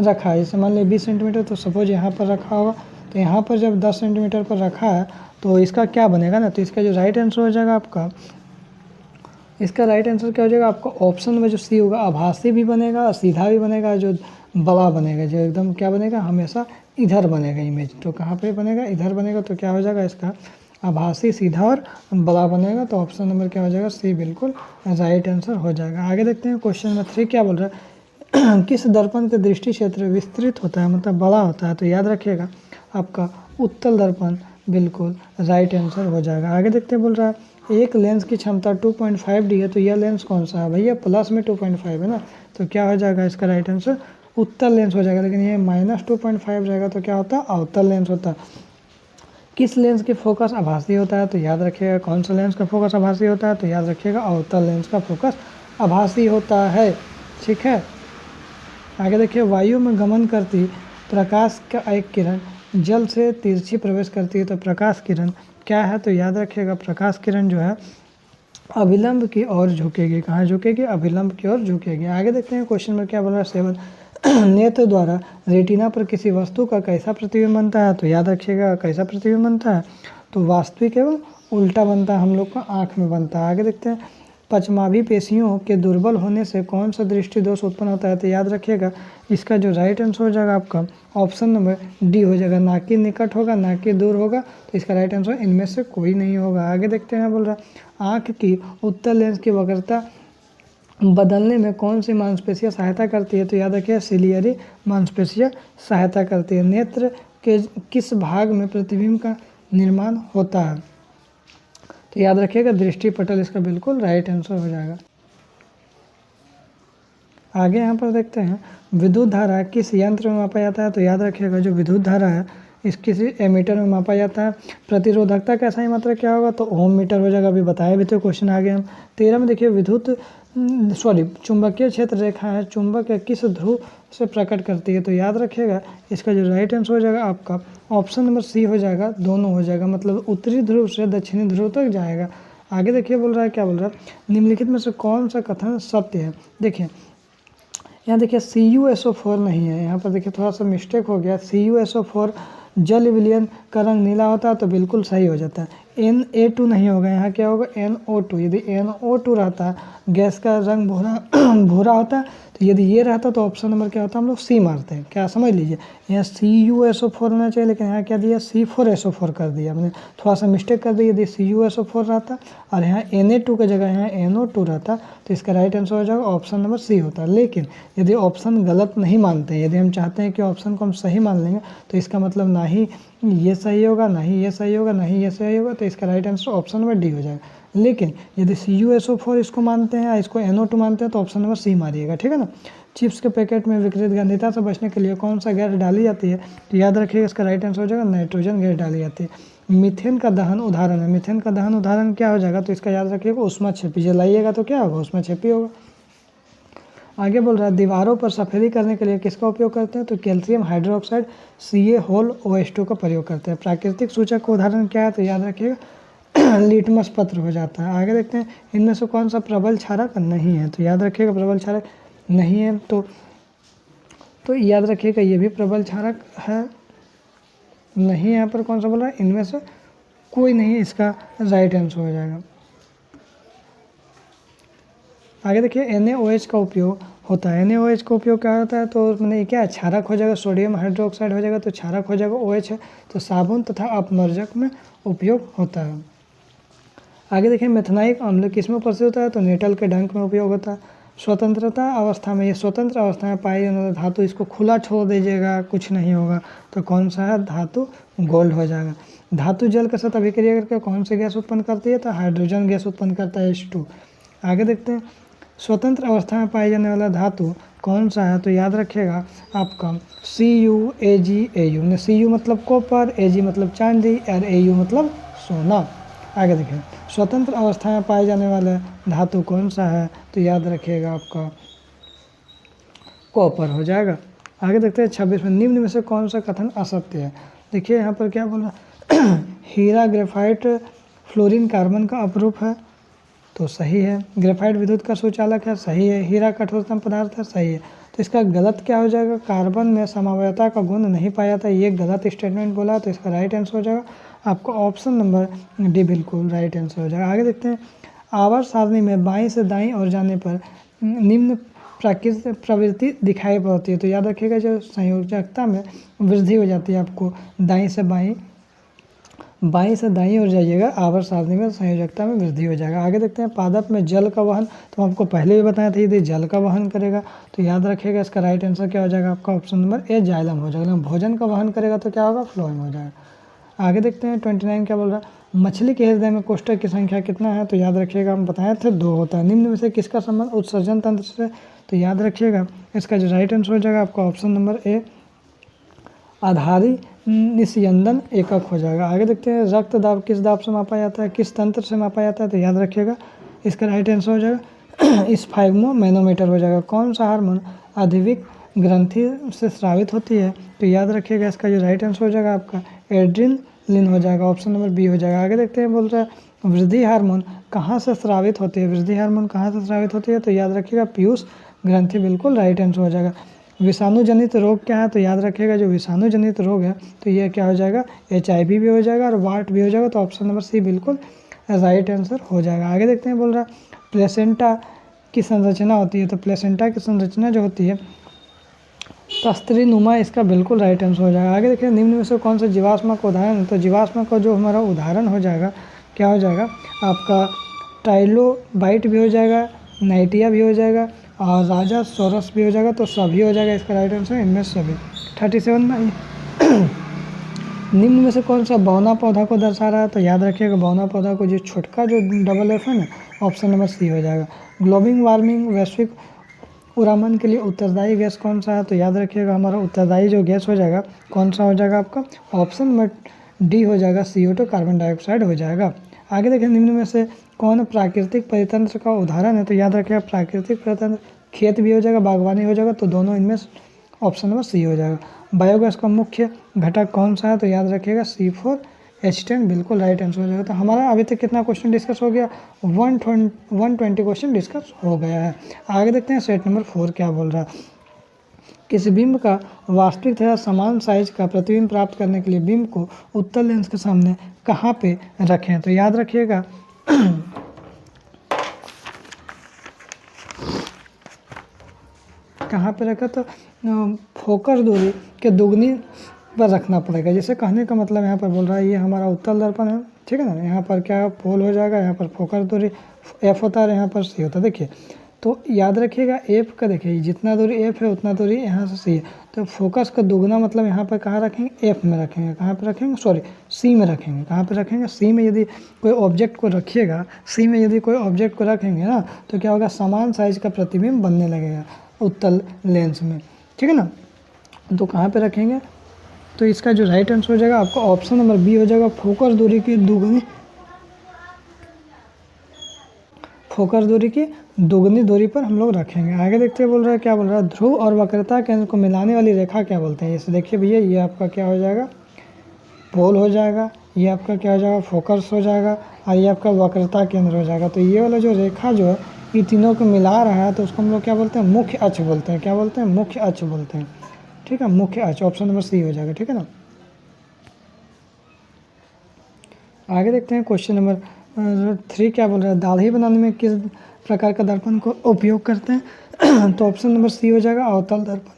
रखा है। जैसे मान लीजिए 20 सेंटीमीटर, तो सपोज यहाँ पर रखा होगा, तो यहाँ पर जब 10 सेंटीमीटर पर रखा है तो इसका क्या बनेगा ना, तो इसका जो राइट आंसर हो जाएगा आपका, इसका राइट आंसर क्या हो जाएगा आपका ऑप्शन में जो सी होगा, आभासी भी बनेगा, सीधा भी बनेगा, जो बड़ा बनेगा, जो एकदम क्या बनेगा, हमेशा इधर बनेगा इमेज। तो कहाँ पे बनेगा, इधर बनेगा। तो क्या हो जाएगा इसका आभासी, सीधा और बड़ा बनेगा। तो ऑप्शन नंबर क्या हो जाएगा, सी बिल्कुल राइट आंसर हो जाएगा। आगे देखते हैं क्वेश्चन नंबर 3 क्या बोल रहा है किस दर्पण के दृष्टि क्षेत्र विस्तृत होता है, मतलब बड़ा होता है, तो याद रखिएगा आपका उत्तल दर्पण बिल्कुल राइट आंसर हो जाएगा। आगे देखते हैं बोल रहा है एक लेंस की क्षमता 2.5D है, तो यह लेंस कौन सा है भैया, प्लस में 2.5 है ना, तो क्या हो जाएगा इसका राइट आंसर उत्तल लेंस हो जाएगा। लेकिन ये -2.5 रहेगा तो क्या होता है, अवतल लेंस होता है। किस लेंस की फोकस आभासी होता है, तो याद रखिएगा कौन सा लेंस का फोकस आभासी होता है, तो याद रखिएगा अवतल लेंस का फोकस आभासी होता है, ठीक है। आगे देखिए, वायु में गमन करती प्रकाश का एक किरण जल से तिरछी प्रवेश करती है, तो प्रकाश किरण क्या है? तो याद रखिएगा, प्रकाश किरण जो है अभिलंब की ओर झुकेगी। कहाँ झुकेगी? अभिलंब की ओर झुकेगी। आगे देखते हैं क्वेश्चन में क्या बोल रहा है। 7 नेत्र द्वारा रेटिना पर किसी वस्तु का कैसा प्रतिबिंब बनता है? तो याद रखिएगा, कैसा प्रतिबिंब बनता है? तो वास्तविक एवं उल्टा बनता है, हम लोग का आँख में बनता है। आगे देखते हैं, पचमाभी पेशियों के दुर्बल होने से कौन सा दृष्टि दोष उत्पन्न होता है? तो याद रखिएगा, इसका जो राइट आंसर हो जाएगा आपका ऑप्शन नंबर डी हो जाएगा। ना कि निकट होगा, ना कि दूर होगा, तो इसका राइट आंसर इनमें से कोई नहीं होगा। आगे देखते हैं, बोल रहा आँख की उत्तल लेंस की वक्रता बदलने में कौन सी मांसपेशियाँ सहायता करती है? तो याद रखिए, सिलियरी मांसपेशियाँ सहायता करती है। नेत्र के किस भाग में प्रतिबिंब का निर्माण होता है? तो याद रखिएगा, दृष्टि पटल इसका बिल्कुल राइट आंसर हो जाएगा। आगे यहाँ पर देखते हैं, विद्युत धारा किस यंत्र में मापा जाता है? तो याद रखिएगा, जो विद्युत धारा है इस किसी एमीटर में मापा जाता है। प्रतिरोधकता का सही मात्रा क्या होगा? तो ओम मीटर हो जाएगा। अभी बताया भी तो क्वेश्चन आगे हम 13 में देखिए, चुंबकीय क्षेत्र रेखा है चुंबक या किस ध्रुव से प्रकट करती है? तो याद रखिएगा, इसका जो राइट आंसर हो जाएगा आपका ऑप्शन नंबर सी हो जाएगा। दोनों हो जाएगा, मतलब उत्तरी ध्रुव से दक्षिणी ध्रुव तक जाएगा। आगे देखिए, बोल रहा है, क्या बोल रहा है, निम्नलिखित में से कौन सा कथन सत्य है? देखिए यहाँ देखिए, CuSO4 नहीं है, यहाँ पर देखिए थोड़ा सा मिस्टेक हो गया। CuSO4 जल विलयन का रंग नीला होता है, तो बिल्कुल सही हो जाता है। Na2 नहीं होगा, यहाँ क्या होगा? NO2। यदि NO2 रहता गैस का रंग भूरा होता है, तो यदि ये रहता तो ऑप्शन नंबर क्या होता? हम लोग सी मारते हैं। क्या समझ लीजिए, यहाँ CuSO4 होना चाहिए, लेकिन यहाँ क्या दिया? C4SO4 कर दिया, मैंने थोड़ा सा मिस्टेक कर दी। यदि CuSO4 रहता और यहाँ Na2 की जगह यहाँ NO2 रहता, तो इसका राइट आंसर हो जाएगा ऑप्शन नंबर सी होता। लेकिन यदि ऑप्शन गलत नहीं मानते हैं, यदि हम चाहते हैं कि ऑप्शन को हम सही मान लेंगे, तो इसका मतलब ना ही ये सही होगा, ना ही ये सही होगा, ना ही ये सही होगा, तो इसका right answer option number D हो जाएगा। लेकिन यदि CuSO4 इसको मानते हैं या इसको NO2 मानते हैं, तो ऑप्शन नंबर सी मारिएगा, ठीक है ना। चिप्स के पैकेट में विकृत गंधिता से बचने के लिए कौन सा गैस डाली जाती है? तो याद रखिएगा, इसका राइट आंसर हो जाएगा नाइट्रोजन गैस डाली जाती है। मीथेन का दहन उदाहरण है, मीथेन का दहन उदाहरण क्या हो जाएगा? तो इसका याद रखिएगा, ऊष्माक्षेपी। जलाइएगा तो क्या होगा? ऊष्माक्षेपी होगा। आगे बोल रहा है, दीवारों पर सफेदी करने के लिए किसका उपयोग करते हैं? तो कैल्शियम हाइड्रोक्साइड CaOH2 का प्रयोग करते हैं। प्राकृतिक सूचक का उदाहरण क्या है? तो याद रखिएगा, लिटमस पत्र हो जाता है। आगे देखते हैं, इनमें से कौन सा प्रबल क्षारक नहीं है? तो याद रखिएगा, प्रबल क्षारक नहीं है, तो याद रखिएगा, ये भी प्रबल क्षारक है नहीं। यहाँ पर कौन सा बोल रहा है? इनमें से कोई नहीं, इसका राइट आंसर हो जाएगा। आगे देखिए, NaOH का उपयोग होता है। NaOH का उपयोग क्या होता है? तो मैंने क्या क्षारक हो जाएगा, सोडियम हाइड्रोक्साइड हो जाएगा, तो क्षारक हो जाएगा, OH है, तो साबुन तथा अपमर्जक में उपयोग होता है। आगे देखिए, मेथनाइक अम्ल किसमें प्रस्तुत होता है? तो नेटल के डंक में उपयोग होता है। स्वतंत्रता अवस्था में, ये स्वतंत्र अवस्था में पाई जाने वाला धातु, इसको खुला छोड़ दीजिएगा, कुछ नहीं होगा, तो कौन सा है? धातु गोल्ड हो जाएगा। धातु जल के साथ अभिक्रिया करके कौन सी गैस उत्पन्न करती है? तो हाइड्रोजन गैस उत्पन्न करता है, H2। आगे देखते हैं, स्वतंत्र अवस्था में पाए जाने वाला धातु कौन सा है? तो याद रखिएगा, आपका CuAgAu ने Cu मतलब कॉपर, Ag मतलब चांदी और Au मतलब सोना। आगे देखिए, स्वतंत्र अवस्था में पाए जाने वाला धातु कौन सा है? तो याद रखिएगा, आपका कॉपर हो जाएगा। आगे देखते हैं 26 में, निम्न में से कौन सा कथन असत्य है? देखिए यहाँ पर क्या बोला, हीरा ग्रेफाइट फ्लोरीन कार्बन का अपरूप है, तो सही है। ग्रेफाइट विद्युत का सुचालक है, सही है। हीरा कठोरतम पदार्थ है, सही है। तो इसका गलत क्या हो जाएगा? कार्बन में समवायता का गुण नहीं पाया जाता, ये गलत स्टेटमेंट बोला, तो इसका राइट आंसर हो जाएगा आपका ऑप्शन नंबर डी, बिल्कुल राइट आंसर हो जाएगा। आगे देखते हैं, आवर्त सारणी में बाईं से दाईं ओर जाने पर निम्न प्राकृतिक प्रवृत्ति दिखाई पड़ती है। तो याद रखिएगा, जो संयोजकता में वृद्धि हो जाती है, आपको दाईं से दाईं ओर जाइएगा, आवर्त सारणी में संयोजकता में वृद्धि हो जाएगा। आगे देखते हैं, पादप में जल का वहन, तो आपको पहले भी बताया था, यदि जल का वहन करेगा तो याद रखिएगा, इसका राइट आंसर क्या हो जाएगा? आपका ऑप्शन नंबर ए, जाइलम हो जाएगा। भोजन का वहन करेगा तो क्या होगा? फ्लोएम हो जाएगा। आगे देखते हैं 29 क्या बोल रहा है, मछली के हृदय में कोष्ठक की संख्या कितना है? तो याद रखिएगा, हम बताए थे 2 होता है। निम्न में से किसका संबंध उत्सर्जन तंत्र से? तो याद रखिएगा, इसका जो राइट आंसर हो जाएगा आपका ऑप्शन नंबर ए, आधारी निस्यंदन एकक हो जाएगा। आगे देखते हैं, रक्त दाब किस दाब से मापा जाता है, किस तंत्र से मापा जाता है? तो याद रखिएगा, इसका राइट आंसर हो जाएगा स्फाइग्मो मैनोमीटर हो जाएगा। कौन सा हार्मोन ग्रंथि से स्रावित होती है, तो याद रखिएगा इसका जो राइट आंसर हो जाएगा आपका एड्रेनलिन हो जाएगा, ऑप्शन नंबर बी हो जाएगा। आगे देखते हैं, बोल रहा है वृद्धि हार्मोन कहाँ से स्रावित होती है, वृद्धि हार्मोन कहाँ से स्रावित होती है, तो याद रखिएगा पीयूष ग्रंथि, बिल्कुल राइट आंसर हो जाएगा। विषाणु जनित रोग क्या है, तो याद रखिएगा जो विषाणु जनित रोग है तो ये क्या हो जाएगा, HIV भी हो जाएगा और वाट भी हो जाएगा, तो ऑप्शन नंबर सी बिल्कुल राइट आंसर हो जाएगा। आगे देखते हैं, बोल रहा है प्लेसेंटा की संरचना होती है, तो प्लेसेंटा की संरचना जो होती है तस्त्री नुमा, इसका बिल्कुल राइट आंसर हो जाएगा। आगे देखिए, निम्न में से कौन सा जीवाश्म का उदाहरण है, तो जीवाश्म का जो हमारा उदाहरण हो जाएगा क्या हो जाएगा आपका ट्राइलोबाइट भी हो जाएगा, नाइटिया भी हो जाएगा और राजा सोरस भी हो जाएगा, तो सभी हो जाएगा इसका राइट आंसर इनमें सभी। 37 में निम्न में से कौन सा बौना पौधा को दर्शा रहा है, तो याद रखिएगा बौना पौधा को जो छोटका जो डबल एफ है ना, ऑप्शन नंबर सी हो जाएगा। ग्लोबल वार्मिंग वैश्विक उरामन के लिए उत्तरदायी गैस कौन सा है, तो याद रखिएगा हमारा उत्तरदायी जो गैस हो जाएगा कौन सा हो जाएगा आपका, ऑप्शन नंबर डी हो जाएगा, CO2 कार्बन डाइऑक्साइड हो जाएगा। आगे देखें, निम्न में से कौन प्राकृतिक परितंत्र का उदाहरण है, तो याद रखिएगा प्राकृतिक परितंत्र खेत भी हो जाएगा, बागवानी हो जाएगा, तो दोनों इनमें ऑप्शन नंबर सी हो जाएगा। बायोगैस का मुख्य घटक कौन सा है, तो याद रखिएगा C4H10, बिल्कुल राइट आंसर हो जाएगा। तो हमारा अभी तक कितना क्वेश्चन डिस्कस हो गया, 120 क्वेश्चन डिस्कस हो गया है। आगे देखते हैं सेट नंबर 4 क्या बोल रहा है। किसी बिंब का वास्तविक तथा समान साइज का प्रतिबिंब प्राप्त करने के लिए बिंब को उत्तल लेंस के सामने कहाँ पे रखें, तो याद रखिएगा कहाँ पे रखा, तो फोकस दूरी के दुगनी पर रखना पड़ेगा। जैसे कहने का मतलब यहाँ पर बोल रहा है ये हमारा उत्तल दर्पण है, ठीक है ना, यहाँ पर क्या पोल हो जाएगा, यहाँ पर फोकस दूरी F होता है, यहाँ पर C होता है। देखिए तो याद रखिएगा F का, देखिए जितना दूरी F है उतना दूरी यहाँ से C है, तो फोकस का दुगना मतलब यहाँ पर कहाँ रखेंगे, F में रखेंगे, कहाँ पर रखेंगे, सॉरी C में रखेंगे, कहाँ पर रखेंगे, C में। यदि कोई ऑब्जेक्ट को रखिएगा C में, यदि कोई ऑब्जेक्ट को रखेंगे ना, तो क्या होगा, समान साइज का प्रतिबिंब बनने लगेगा उत्तल लेंस में, ठीक है ना। तो कहाँ पे रखेंगे, तो इसका जो राइट आंसर हो जाएगा आपका ऑप्शन नंबर बी हो जाएगा, फोकस दूरी की दुगनी दूरी पर हम लोग रखेंगे। आगे देखते हैं, बोल रहा है क्या बोल रहा है, ध्रुव और वक्रता केंद्र को मिलाने वाली रेखा क्या बोलते हैं। जैसे देखिए भैया, ये आपका क्या हो जाएगा, पोल हो जाएगा, ये आपका क्या हो जाएगा, फोकस हो जाएगा, और ये आपका वक्रता केंद्र हो जाएगा। तो ये वाला जो रेखा जो है ये तीनों को मिला रहा है, तो उसको हम लोग क्या बोलते हैं, मुख्य अक्ष बोलते हैं। क्या बोलते हैं, मुख्य अक्ष बोलते हैं, ठीक है, मुख्य अक्ष, ऑप्शन नंबर सी हो जाएगा, ठीक है ना। आगे देखते हैं क्वेश्चन नंबर 3 क्या बोल रहा है, दाढ़ी बनाने में किस प्रकार का दर्पण को उपयोग करते हैं तो ऑप्शन नंबर सी हो जाएगा, अवतल दर्पण।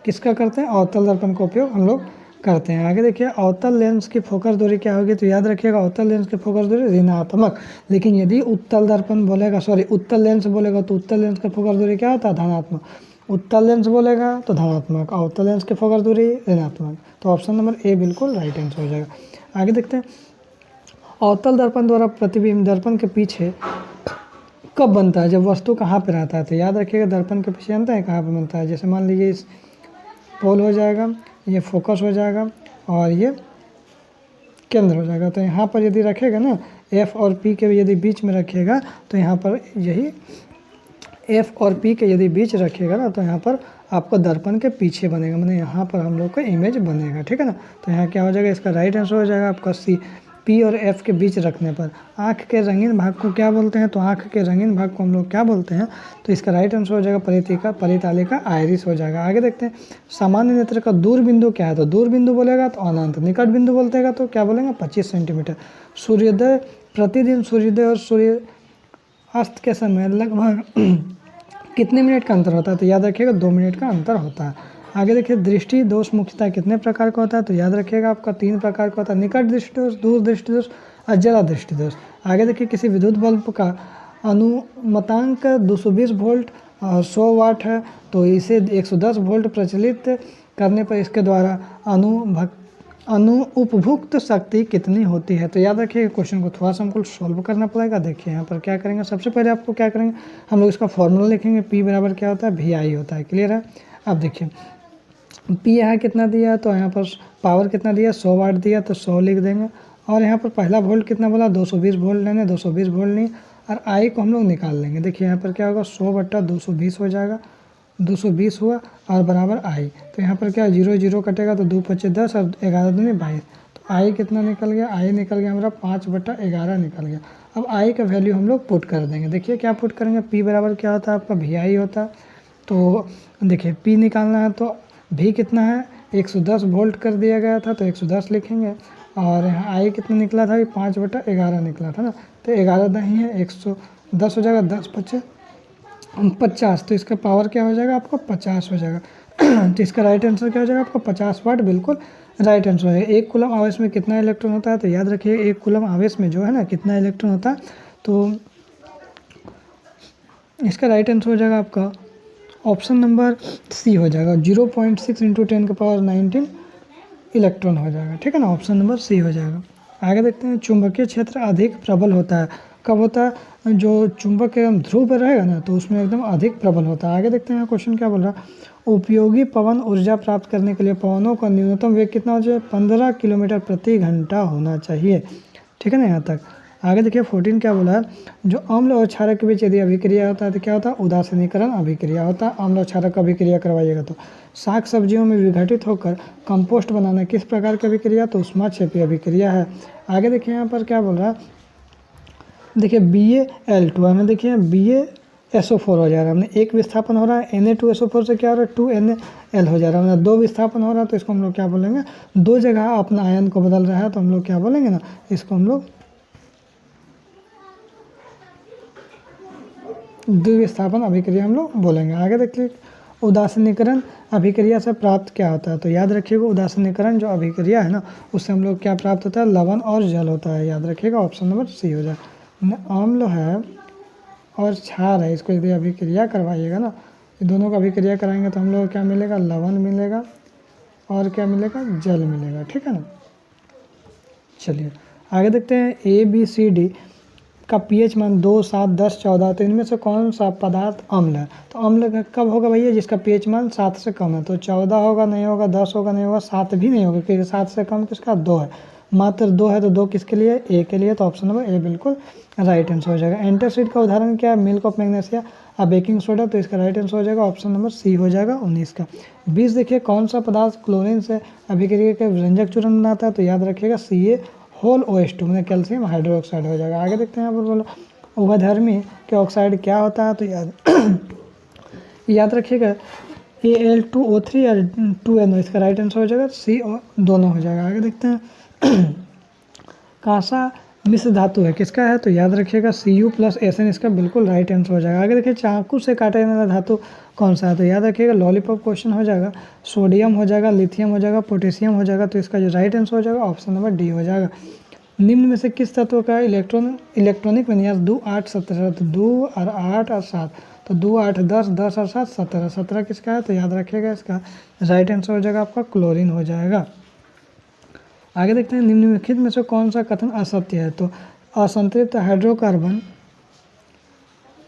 किसका करते हैं, अवतल दर्पण का उपयोग हम लोग करते हैं। आगे देखिए, अवतल लेंस की फोकस दूरी क्या होगी, तो याद रखिएगा अवतल लेंस की फोकस दूरी ऋणात्मक, लेकिन यदि उत्तल दर्पण बोलेगा, सॉरी उत्तल लेंस बोलेगा, तो उत्तल लेंस का फोकस दूरी क्या होता है, धनात्मक। उत्तल लेंस बोलेगा तो धनात्मक, अवतल लेंस की फोकस दूरी ऋणात्मक, तो ऑप्शन नंबर ए बिल्कुल राइट आंसर हो जाएगा। आगे देखते हैं, अवतल दर्पण द्वारा प्रतिबिंब दर्पण के पीछे कब बनता है, जब वस्तु कहाँ पे रहता है, तो याद रखिएगा दर्पण के पीछे बनता है, कहाँ पे बनता है। जैसे मान लीजिए इस पोल हो जाएगा, ये फोकस हो जाएगा और ये केंद्र हो जाएगा। तो यहाँ पर यदि रखेगा ना, F और P के यदि बीच में रखिएगा, तो यहाँ पर यही F और P के यदि बीच रखिएगा ना, तो यहाँ पर आपको दर्पण के पीछे बनेगा, मतलब यहाँ पर हम लोग का इमेज बनेगा, ठीक है ना। तो यहाँ क्या हो जाएगा, इसका राइट आंसर हो जाएगा आपका C, P और F के बीच रखने पर। आँख के रंगीन भाग को क्या बोलते हैं, तो आँख के रंगीन भाग को हम लोग क्या बोलते हैं, तो इसका राइट आंसर हो जाएगा परितालिका आइरिस हो जाएगा। आगे देखते हैं, सामान्य नेत्र का दूर बिंदु क्या है, तो दूर बिंदु बोलेगा तो अनंत, निकट बिंदु बोलतेगा तो क्या बोलेंगे, 25 सेंटीमीटर। सूर्योदय, प्रतिदिन सूर्योदय और सूर्य अस्त के समय लगभग कितने मिनट का अंतर होता है, तो याद रखिएगा 2 मिनट का अंतर होता है। आगे देखिए, दृष्टि दोष मुख्यतः कितने प्रकार का होता है, तो याद रखिएगा आपका 3 प्रकार का होता है, निकट दृष्टि दोष, दूर दृष्टि दोष और जरा दृष्टि दोष। आगे देखिए, किसी विद्युत बल्ब का अनुमतांक 220 वोल्ट और 100 वाट है, तो इसे 110 वोल्ट प्रचलित करने पर इसके द्वारा उपभुक्त शक्ति कितनी होती है। तो याद रखिए क्वेश्चन को थोड़ा सा हमको सॉल्व करना पड़ेगा। देखिए यहाँ पर क्या करेंगे, सबसे पहले आपको क्या करेंगे, हम लोग इसका फॉर्मूला लिखेंगे, P बराबर क्या होता है, VI होता है। क्लियर है। अब देखिए P यहाँ कितना दिया, तो यहाँ पर पावर कितना दिया, 100 वाट दिया, तो 100 लिख देंगे। और यहाँ पर पहला वोल्ट कितना बोला, 220 वोल्ट लेंगे, 220 वोल्ट नहीं और आई को हम लोग निकाल लेंगे। देखिए यहाँ पर क्या होगा, 100/220 हो जाएगा, 220 हुआ और बराबर आई। तो यहाँ पर क्या 0 0 कटेगा तो 2 5 10 और 11 दूनी 22। तो आई कितना निकल गया, आई निकल गया हमारा 5/11 निकल गया। अब आई का वैल्यू हम लोग पुट कर देंगे। देखिए क्या पुट करेंगे, पी बराबर क्या होता है आपका, वी आई होता है। तो देखिए पी निकालना है तो भी कितना है, 110 वोल्ट कर दिया गया था तो 110 लिखेंगे। और यहाँ आई कितना निकला था, 5/11 निकला था ना, तो 11 नहीं है 110 हो जाएगा, 10 5 50। तो इसका पावर क्या हो जाएगा आपका 50 हो जाएगा। तो इसका राइट आंसर क्या हो जाएगा आपका 50 वाट, बिल्कुल राइट आंसर है। 1 कूलम आवेश में कितना इलेक्ट्रॉन होता है, तो याद रखिए 1 कूलम आवेश में जो है ना कितना इलेक्ट्रॉन होता है। तो इसका राइट आंसर हो जाएगा आपका ऑप्शन नंबर सी हो जाएगा, 0.6 × 10⁻19 इलेक्ट्रॉन हो जाएगा। ठीक है ना, ऑप्शन नंबर सी हो जाएगा। आगे देखते हैं, चुंबकीय क्षेत्र अधिक प्रबल होता है, कब होता है, जो चुंबक एकदम ध्रुव पर रहेगा ना तो उसमें एकदम अधिक प्रबल होता है। आगे देखते हैं क्वेश्चन क्या बोल रहा है, उपयोगी पवन ऊर्जा प्राप्त करने के लिए पवनों का न्यूनतम वेग कितना हो जाए, 15 किलोमीटर प्रति घंटा होना चाहिए। ठीक है ना यहाँ तक। आगे देखिए 14 क्या बोला है, जो अम्ल और क्षारक के बीच यदि अभिक्रिया होता है तो क्या होता है, उदासीनीकरण अभिक्रिया होता है। अम्ल और क्षारक अभिक्रिया करवाइएगा तो साग सब्जियों में विघटित होकर कंपोस्ट बनाना किस प्रकार की अभिक्रिया, तो उष्माक्षेपी अभिक्रिया है। आगे देखिए यहाँ पर क्या बोल रहा है, देखिए BaL2 हमें देखिए BaSO4 हो जा रहा है, हमने एक विस्थापन हो रहा है, Na2SO4 से क्या हो रहा है 2NaL हो जा रहा है, मतलब 2 विस्थापन हो रहा है। तो इसको हम लोग क्या बोलेंगे, 2 जगह अपना आयन को बदल रहा है तो हम लोग क्या बोलेंगे ना, इसको हम लोग द्विविस्थापन अभिक्रिया हम लोग बोलेंगे। आगे देखिए उदासीनीकरण अभिक्रिया से प्राप्त क्या होता है, तो याद रखिएगा उदासीनीकरण जो अभिक्रिया है ना उससे हम लोग क्या प्राप्त होता है, लवण और जल होता है। याद रखिएगा ऑप्शन नंबर सी हो जाए। अम्ल है और क्षार है, इसको यदि अभिक्रिया करवाइएगा ना, ये दोनों का अभिक्रिया कराएंगे तो हम लोग क्या मिलेगा, लवण मिलेगा और क्या मिलेगा, जल मिलेगा। ठीक है ना। चलिए आगे देखते हैं, ABCD का pH मान 2 7 10 14, तो इनमें से कौन सा पदार्थ अम्ल है, तो अम्ल कब होगा भैया, जिसका pH मान 7 से कम है। तो 14 होगा नहीं होगा, 10 होगा नहीं होगा, 7 भी नहीं होगा, क्योंकि 7 से कम किसका 2 है, मात्र 2 है। तो 2 किसके लिए, ए के लिए। तो ऑप्शन नंबर ए बिल्कुल राइट आंसर हो जाएगा। एंटासिड का उदाहरण क्या है, मिल्क ऑफ मैग्नीशिया और बेकिंग सोडा। तो इसका राइट आंसर हो जाएगा ऑप्शन नंबर सी हो जाएगा 19 का। 20 देखिए, कौन सा पदार्थ क्लोरीन से अभिक्रिया के व्यंजक चूर्ण बनाता है, तो याद रखिएगा CaOH2 में कैल्शियम हाइड्रोक्साइड हो जाएगा। आगे देखते हैं यहाँ पर बोला उभयधर्मी के ऑक्साइड क्या होता है, तो याद रखिएगा Al2O3 और 2NO, इसका राइट आंसर हो जाएगा सी दोनों हो जाएगा। आगे देखते हैं कांसा मिश्र धातु है, किसका है, तो याद रखिएगा Cu+Sn, इसका बिल्कुल राइट आंसर हो जाएगा। आगे देखिए चाकू से काटा जाने वाला धातु कौन सा है, तो याद रखिएगा लॉलीपॉप क्वेश्चन हो जाएगा, सोडियम हो जाएगा, लिथियम हो जाएगा, पोटेशियम हो जाएगा। तो इसका जो राइट आंसर हो जाएगा ऑप्शन नंबर डी हो जाएगा। निम्न में से किस तत्व का इलेक्ट्रॉनिक विन्यास 2 8 17, तो 2 और 8 और 7, तो 2 8 10 10 और 7 17, 17 किसका है, तो याद रखिएगा इसका राइट आंसर हो जाएगा आपका क्लोरीन हो जाएगा। आगे देखते हैं, निम्नलिखित में से कौन सा कथन असत्य है, तो असंतृप्त हाइड्रोकार्बन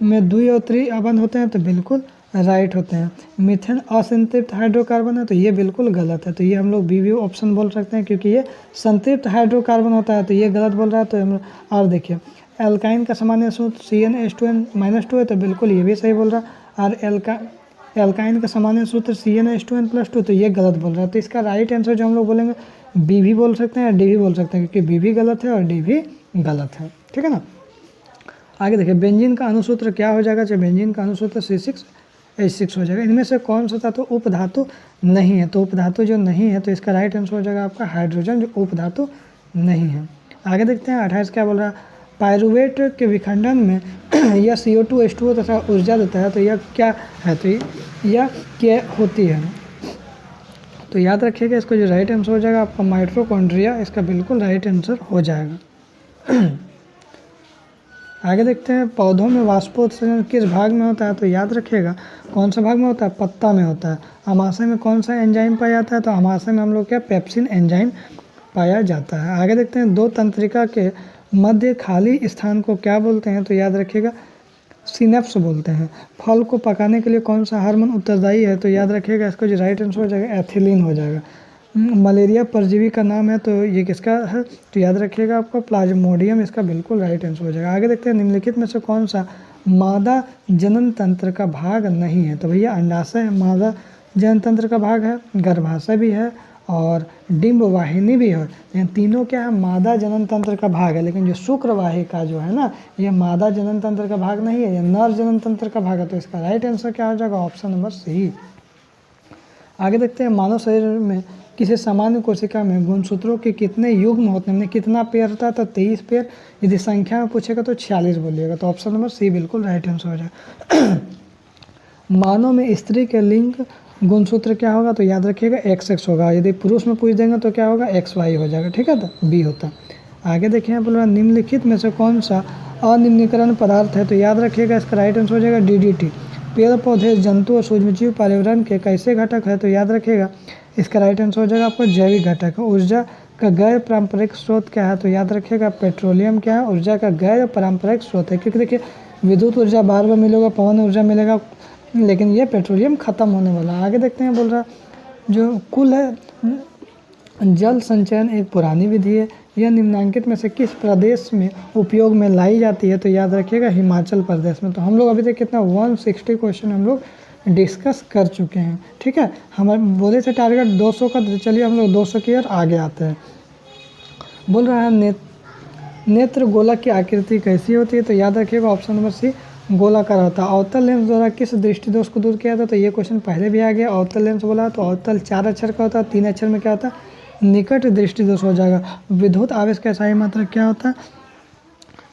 में द्वि और त्रि अबंध होते हैं, तो बिल्कुल राइट होते हैं। मीथेन असंतृप्त हाइड्रोकार्बन है, तो ये बिल्कुल गलत है। तो ये हम लोग बी ऑप्शन बोल सकते हैं, क्योंकि ये संतृप्त हाइड्रोकार्बन होता है, तो ये गलत बोल रहा है। तो हम और देखिए एल्काइन का सामान्य सूत्र CnH2n-2 है, तो बिल्कुल ये भी सही बोल रहा है। और एल्काइन का सामान्य सूत्र CnH2n+2, तो ये गलत बोल रहा है। तो इसका राइट आंसर जो हम लोग बोलेंगे बी भी बोल सकते हैं, डी भी बोल सकते हैं, क्योंकि बी भी गलत है और डी भी गलत है। ठीक है ना। आगे देखिए बेंजीन का अनुसूत्र क्या हो जाएगा, चाहे बेंजीन का अनुसूत्र C6H6 हो जाएगा। इनमें से कौन सा धातु उपधातु नहीं है, तो उपधातु जो नहीं है तो इसका राइट आंसर हो जाएगा आपका हाइड्रोजन, जो उपधातु नहीं है। आगे देखते हैं 28 क्या बोल रहा है, पायरुवेट के विखंडन में यह CO2H2O तथा ऊर्जा देता है, तो यह क्या है, तो यह क्या होती है, तो याद रखिएगा इसको जो राइट आंसर हो जाएगा आपका माइटोकॉन्ड्रिया, इसका बिल्कुल राइट आंसर हो जाएगा। आगे देखते हैं पौधों में वाष्पोत्सर्जन किस भाग में होता है, तो याद रखिएगा कौन सा भाग में होता है, पत्ता में होता है। अमाशय में कौन सा एंजाइम पाया जाता है, तो अमाशय में हम लोग क्या पेप्सिन एंजाइम पाया जाता है। आगे देखते हैं दो तंत्रिका के मध्य खाली स्थान को क्या बोलते हैं, तो याद रखिएगा सिनेप्स बोलते हैं। फल को पकाने के लिए कौन सा हार्मोन उत्तरदायी है, तो याद रखिएगा इसको जो राइट आंसर हो जाएगा एथिलीन हो जाएगा। मलेरिया परजीवी का नाम है, तो ये किसका है, तो याद रखिएगा आपका प्लाज्मोडियम इसका बिल्कुल राइट आंसर हो जाएगा। आगे देखते हैं निम्नलिखित में से कौन सा मादा जनन तंत्र का भाग नहीं है, तो भैया अंडाशय मादा जनन तंत्र का भाग है, गर्भाशय भी है और डिंब वाहिनी भी है। ये तीनों क्या है, मादा जनन तंत्र का भाग है, लेकिन जो शुक्रवाहिका जो है ना, ये मादा जनन तंत्र का भाग नहीं है, ये नर जनन तंत्र का भाग है। तो इसका राइट आंसर क्या हो जाएगा, ऑप्शन नंबर सी। आगे देखते हैं मानव शरीर में किसी सामान्य कोशिका में गुणसूत्रों के कितने युग्म होते हैं, कितना पेयर होता है, तो 23 पेयर। यदि संख्या में पूछेगा तो 46 बोलिएगा, तो ऑप्शन नंबर सी बिल्कुल राइट आंसर हो जाएगा। मानव में स्त्री के लिंग गुणसूत्र क्या होगा, तो याद रखिएगा XX होगा। यदि पुरुष में पूछ देंगे तो क्या होगा, XY हो जाएगा, ठीक है, तो बी होता। आगे देखिए बोल रहा निम्नलिखित में से कौन सा अनिम्नीकरण पदार्थ है, तो याद रखिएगा इसका राइट आंसर हो जाएगा DDT। पेड़ पौधे जंतु और सूक्ष्मजीव पर्यावरण के कैसे घटक है, तो याद रखिएगा इसका राइट आंसर हो जाएगा आपको जैविक घटक। ऊर्जा का गैर पारंपरिक स्रोत क्या है, तो याद रखिएगा पेट्रोलियम क्या है, ऊर्जा का गैर पारंपरिक स्रोत है। क्योंकि देखिए विद्युत ऊर्जा बार बार मिलेगा, पवन ऊर्जा मिलेगा, लेकिन ये पेट्रोलियम ख़त्म होने वाला। आगे देखते हैं बोल रहा जो कुल है जल संचयन एक पुरानी विधि है, यह निम्नांकित में से किस प्रदेश में उपयोग में लाई जाती है, तो याद रखिएगा हिमाचल प्रदेश में। तो हम लोग अभी तक कितना 160 क्वेश्चन हम लोग डिस्कस कर चुके हैं, ठीक है। हमारे बोले थे टारगेट 200 का, तो चलिए हम लोग 200 की ओर आगे आते हैं। बोल रहा है नेत्र गोलक की आकृति कैसी होती है, तो याद रखिएगा ऑप्शन नंबर सी गोलाकार होता है। अवतल लेंस द्वारा किस दृष्टि दोष को दूर किया था, तो ये क्वेश्चन पहले भी आ गया। अवतल लेंस बोला तो अवतल 4 अक्षर का होता है, 3 अक्षर में क्या होता है, निकट दृष्टि दोष हो जाएगा। विद्युत आवेश का SI मात्रक क्या होता है,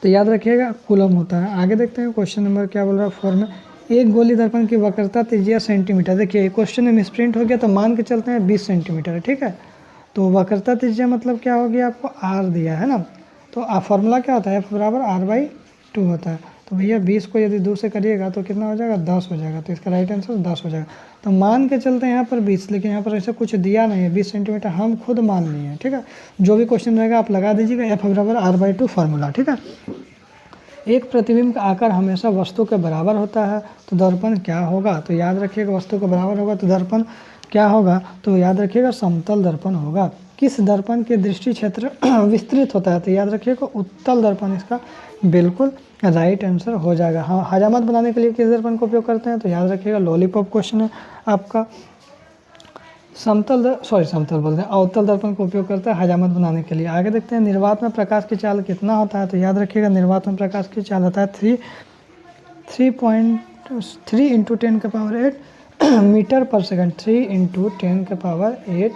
तो याद रखिएगा कूलम होता है। आगे देखते हैं क्वेश्चन नंबर क्या बोल रहा है 4 में, एक गोली दर्पण की वक्रता त्रिज्या सेंटीमीटर। देखिए क्वेश्चन में मिसप्रिंट हो गया, तो मान के चलते हैं 20 सेंटीमीटर है, ठीक है। तो वक्रता त्रिज्या मतलब क्या हो गया, आपको R दिया है ना, तो फॉर्मूला क्या होता है, F बराबर R/2 होता है। तो भैया 20 को यदि 2 से करिएगा तो कितना हो जाएगा, 10 हो जाएगा। तो इसका राइट आंसर 10 हो जाएगा। तो मान के चलते हैं यहाँ पर 20, लेकिन यहाँ पर ऐसा कुछ दिया नहीं है, 20 सेंटीमीटर हम खुद मान लिए हैं, ठीक है। जो भी क्वेश्चन रहेगा आप लगा दीजिएगा, F बराबर R/2 फार्मूला, ठीक है। एक प्रतिबिंब का आकार हमेशा वस्तु के बराबर होता है, तो दर्पण क्या होगा, तो याद रखिएगा वस्तु के बराबर होगा तो दर्पण क्या होगा, तो याद रखिएगा समतल दर्पण होगा। किस दर्पण के दृष्टि क्षेत्र विस्तृत होता है, तो याद रखिएगा उत्तल दर्पण इसका बिल्कुल राइट आंसर हो जाएगा। हाँ, हजामत बनाने के लिए किस दर्पण का उपयोग करते हैं, तो याद रखिएगा लॉलीपॉप क्वेश्चन है आपका। समतल बोलते हैं, अवतल दर्पण का उपयोग करता है हजामत बनाने के लिए। आगे देखते हैं निर्वात में प्रकाश की चाल कितना होता है, तो याद रखिएगा निर्वात में प्रकाश की चाल होता है 3.3 इंटू 10 के पावर 8 मीटर पर सेकंड। 3 इंटू 10 के पावर 8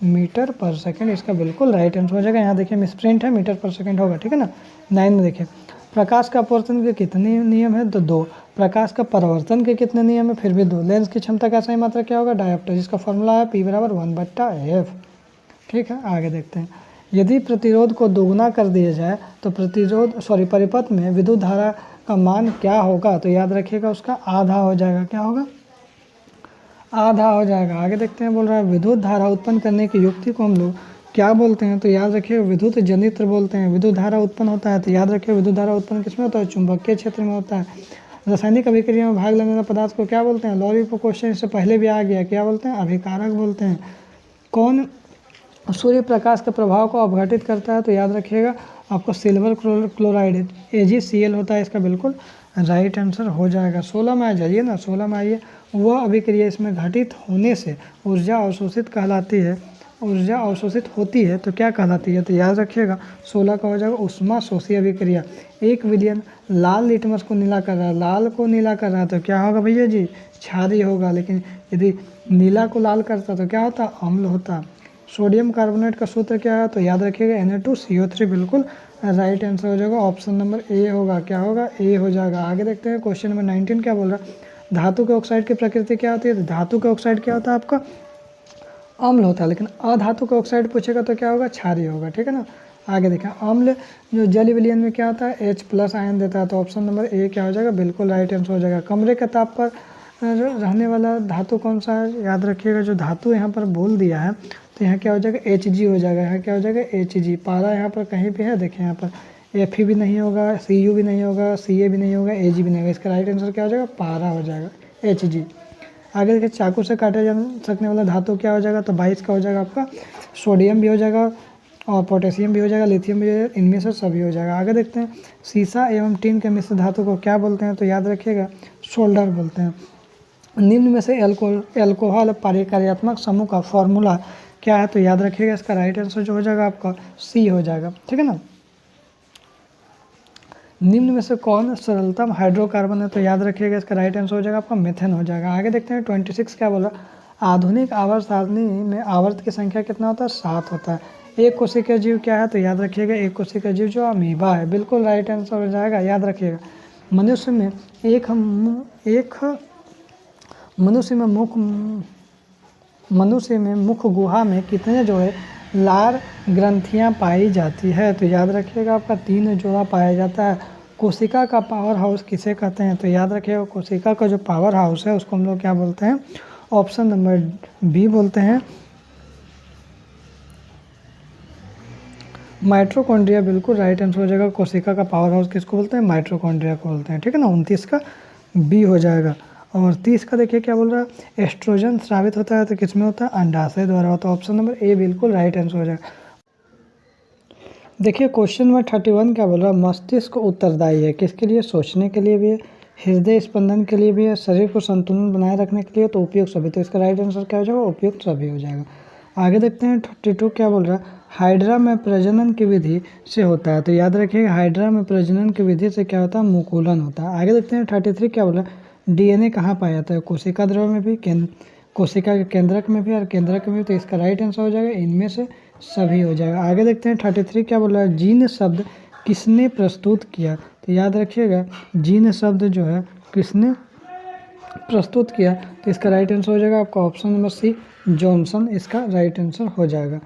मीटर पर सेकंड इसका बिल्कुल राइट आंसर हो जाएगा। यहाँ देखिए मिसप्रिंट है, मीटर पर सेकंड होगा, ठीक है ना। 9 में देखिए प्रकाश का अपवर्तन के कितने नियम है, तो 2। प्रकाश का परावर्तन के कितने नियम है, फिर भी 2। लेंस की क्षमता का सही मात्रा क्या होगा, डायोप्टर, जिसका फॉर्मूला है P बराबर 1/f, ठीक है। आगे देखते हैं यदि प्रतिरोध को दोगुना कर दिया जाए तो परिपथ में विद्युत धारा का मान क्या होगा, तो याद रखिएगा उसका आधा हो जाएगा। क्या होगा, आधा हो जाएगा। आगे देखते हैं बोल रहा है विद्युत धारा उत्पन्न करने की युक्ति को हम लोग क्या बोलते हैं, तो याद रखिए विद्युत जनित्र बोलते हैं। विद्युत धारा उत्पन्न होता है तो याद रखिए विद्युत धारा उत्पन्न किसमें होता है, चुंबकीय क्षेत्र में होता है। रासायनिक अभिक्रिया में भाग लेने वाले पदार्थ को क्या बोलते हैं, लॉलीपॉप क्वेश्चन इससे पहले भी आ गया, क्या बोलते हैं, अभिकारक बोलते हैं। कौन सूर्य प्रकाश के प्रभाव को अपघटित करता है, तो याद रखिएगा आपको सिल्वर क्लोराइड AgCl होता है, इसका बिल्कुल राइट आंसर हो जाएगा। 16 में आ जाइए ना, 16 में आइए। वह अभिक्रिया इसमें घटित होने से ऊर्जा अवशोषित कहलाती है, ऊर्जा अवशोषित होती है तो क्या कहलाती है, तो याद रखिएगा 16 का हो जाएगा उष्मा शोषी अभिक्रिया। 1 विलियन लाल लिटमस को नीला कर रहा है, लाल को नीला कर रहा है तो क्या होगा भैया जी, क्षारीय होगा। लेकिन यदि नीला को लाल करता तो क्या होता, अम्ल होता। सोडियम कार्बोनेट का सूत्र क्या है, तो याद रखिएगा Na2CO3 बिल्कुल राइट आंसर हो जाएगा। ऑप्शन नंबर ए होगा, क्या होगा, ए हो जाएगा। आगे देखते हैं क्वेश्चन नंबर 19 क्या बोल रहा है, धातु के ऑक्साइड की प्रकृति क्या होती है, तो धातु के ऑक्साइड क्या होता है आपका, अम्ल होता है। लेकिन अधातु का ऑक्साइड पूछेगा तो क्या होगा, क्षारीय होगा, ठीक है ना। आगे देखें अम्ल जो जल विलयन में क्या होता है, H+ आयन देता है, तो ऑप्शन नंबर ए क्या हो जाएगा, बिल्कुल राइट आंसर हो जाएगा। कमरे के ताप पर रहने वाला धातु कौन सा है, याद रखिएगा जो धातु यहाँ पर बोल दिया है तो यहाँ क्या हो जाएगा, Hg हो जाएगा। यहाँ क्या हो जाएगा, Hg। पारा यहाँ पर कहीं पे है, देखें यहाँ पर Fe भी नहीं होगा, Cu भी नहीं होगा, Ca भी नहीं होगा, Ag भी नहीं होगा। इसका राइट आंसर क्या हो जाएगा, पारा हो जाएगा, Hg। आगे देखिए चाकू से काटा जा सकने वाला धातु क्या हो जाएगा, तो 22 का हो जाएगा आपका सोडियम भी हो जाएगा और पोटेशियम भी हो जाएगा, लिथियम भी हो जाएगा, इनमें से सभी हो जाएगा। आगे देखते हैं सीसा एवं टीन के मिश्र धातु को क्या बोलते हैं, तो याद रखिएगा सोल्डर बोलते हैं। निम्न में से एल्कोहल परिकार्यात्मक समूह का फॉर्मूला क्या है, तो याद रखिएगा इसका राइट आंसर जो हो जाएगा आपका सी हो जाएगा, ठीक है ना। निम्न में से कौन सरलतम हाइड्रोकार्बन है, तो याद रखिएगा इसका राइट आंसर हो जाएगा आपका मेथेन हो जाएगा। आगे देखते हैं 26 क्या बोला, आधुनिक आवर्त सारणी में आवर्त की संख्या कितना होता है, 7 होता है। एक कोशिका जीव क्या है, तो याद रखिएगा एक कोशिका जीव जो अमीबा है, बिल्कुल राइट आंसर हो जाएगा, याद रखिएगा। मनुष्य में मुख गुहा में कितने जोड़े लार ग्रंथियां पाई जाती है, तो याद रखिएगा आपका 3 जोड़ा पाया जाता है। कोशिका का पावर हाउस किसे कहते हैं, तो याद रखिएगा कोशिका का जो पावर हाउस है उसको हम लोग क्या बोलते हैं, ऑप्शन नंबर बी बोलते हैं माइटोकॉन्ड्रिया, बिल्कुल राइट आंसर हो जाएगा। कोशिका का पावर हाउस किसको बोलते हैं, माइटोकॉन्ड्रिया को बोलते हैं, ठीक है ना। 29 का बी हो जाएगा। और 30 का देखिए क्या बोल रहा है, एस्ट्रोजन स्रावित होता है तो किसमें होता है, अंडाशय द्वारा होता है, ऑप्शन नंबर ए बिल्कुल राइट आंसर हो जाएगा। देखिए क्वेश्चन नंबर 31 क्या बोल रहा है, मस्तिष्क उत्तरदायी है किसके लिए, सोचने के लिए भी है, हृदय स्पंदन के लिए भी है, शरीर को संतुलन बनाए रखने के लिए, तो उपयुक्त सभी, तो इसका राइट आंसर क्या हो जाएगा, उपयुक्त सभी हो जाएगा। आगे देखते हैं 32 क्या बोल रहा है, हाइड्रा में प्रजनन की विधि से होता है, तो याद रखिएगा हाइड्रा में प्रजनन की विधि से क्या होता है, मुकुलन होता है। आगे देखते हैं 33 क्या बोल रहा है, डीएनए कहाँ पाया जाता है, कोशिका द्रव्य में भी, कोशिका के केंद्रक में भी और केंद्रक में भी, तो इसका राइट आंसर हो जाएगा इनमें से सभी हो जाएगा। आगे देखते हैं 33 क्या बोल रहा है, जीन शब्द किसने प्रस्तुत किया, तो याद रखिएगा जीन शब्द जो है किसने प्रस्तुत किया, तो इसका राइट आंसर हो जाएगा आपका ऑप्शन नंबर सी जॉनसन, इसका राइट आंसर हो जाएगा।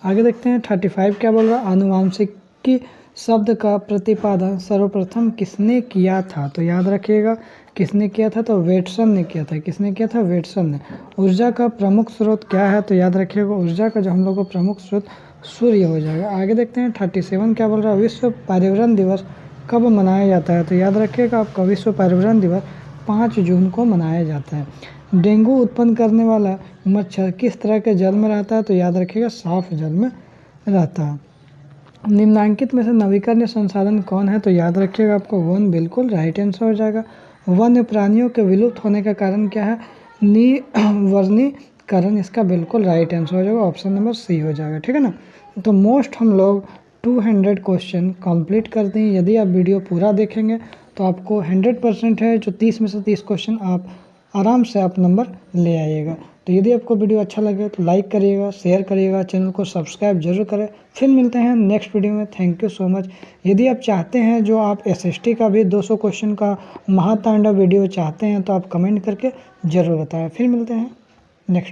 आगे देखते हैं 35 क्या बोल रहा है, आनुवांशिकी शब्द का प्रतिपादन सर्वप्रथम किसने किया था, तो याद रखिएगा किसने किया था, तो वेटसन ने किया था, किसने किया था, वेटसन ने। ऊर्जा का प्रमुख स्रोत क्या है, तो याद रखिएगा ऊर्जा का जो हम लोग को प्रमुख स्रोत सूर्य हो जाएगा। आगे देखते हैं 37 क्या बोल रहा है, विश्व पर्यावरण दिवस कब मनाया जाता है, तो याद रखिएगा आपका विश्व पर्यावरण दिवस 5 जून को मनाया जाता है। डेंगू उत्पन्न करने वाला मच्छर किस तरह के जल में रहता है, तो याद रखिएगा साफ जल में रहता है। निम्नांकित में से नवीकरणीय संसाधन कौन है, तो याद रखिएगा आपको वन, बिल्कुल राइट आंसर हो जाएगा। वन्य प्राणियों के विलुप्त होने का कारण क्या है, निवर्णीकरण, इसका बिल्कुल राइट आंसर हो जाएगा, ऑप्शन नंबर सी हो जाएगा, ठीक है ना। तो मोस्ट हम लोग 200 क्वेश्चन कंप्लीट करते हैं। यदि आप वीडियो पूरा देखेंगे तो आपको 100% है जो 30 में से 30 क्वेश्चन आप आराम से आप नंबर ले आइएगा। तो यदि आपको वीडियो अच्छा लगे तो लाइक करिएगा, शेयर करिएगा, चैनल को सब्सक्राइब जरूर करें। फिर मिलते हैं नेक्स्ट वीडियो में। Thank you so much. यदि आप चाहते हैं जो आप एसएसटी का भी 200 क्वेश्चन का महातांडव वीडियो चाहते हैं तो आप कमेंट करके ज़रूर बताएं। फिर मिलते हैं नेक्स्ट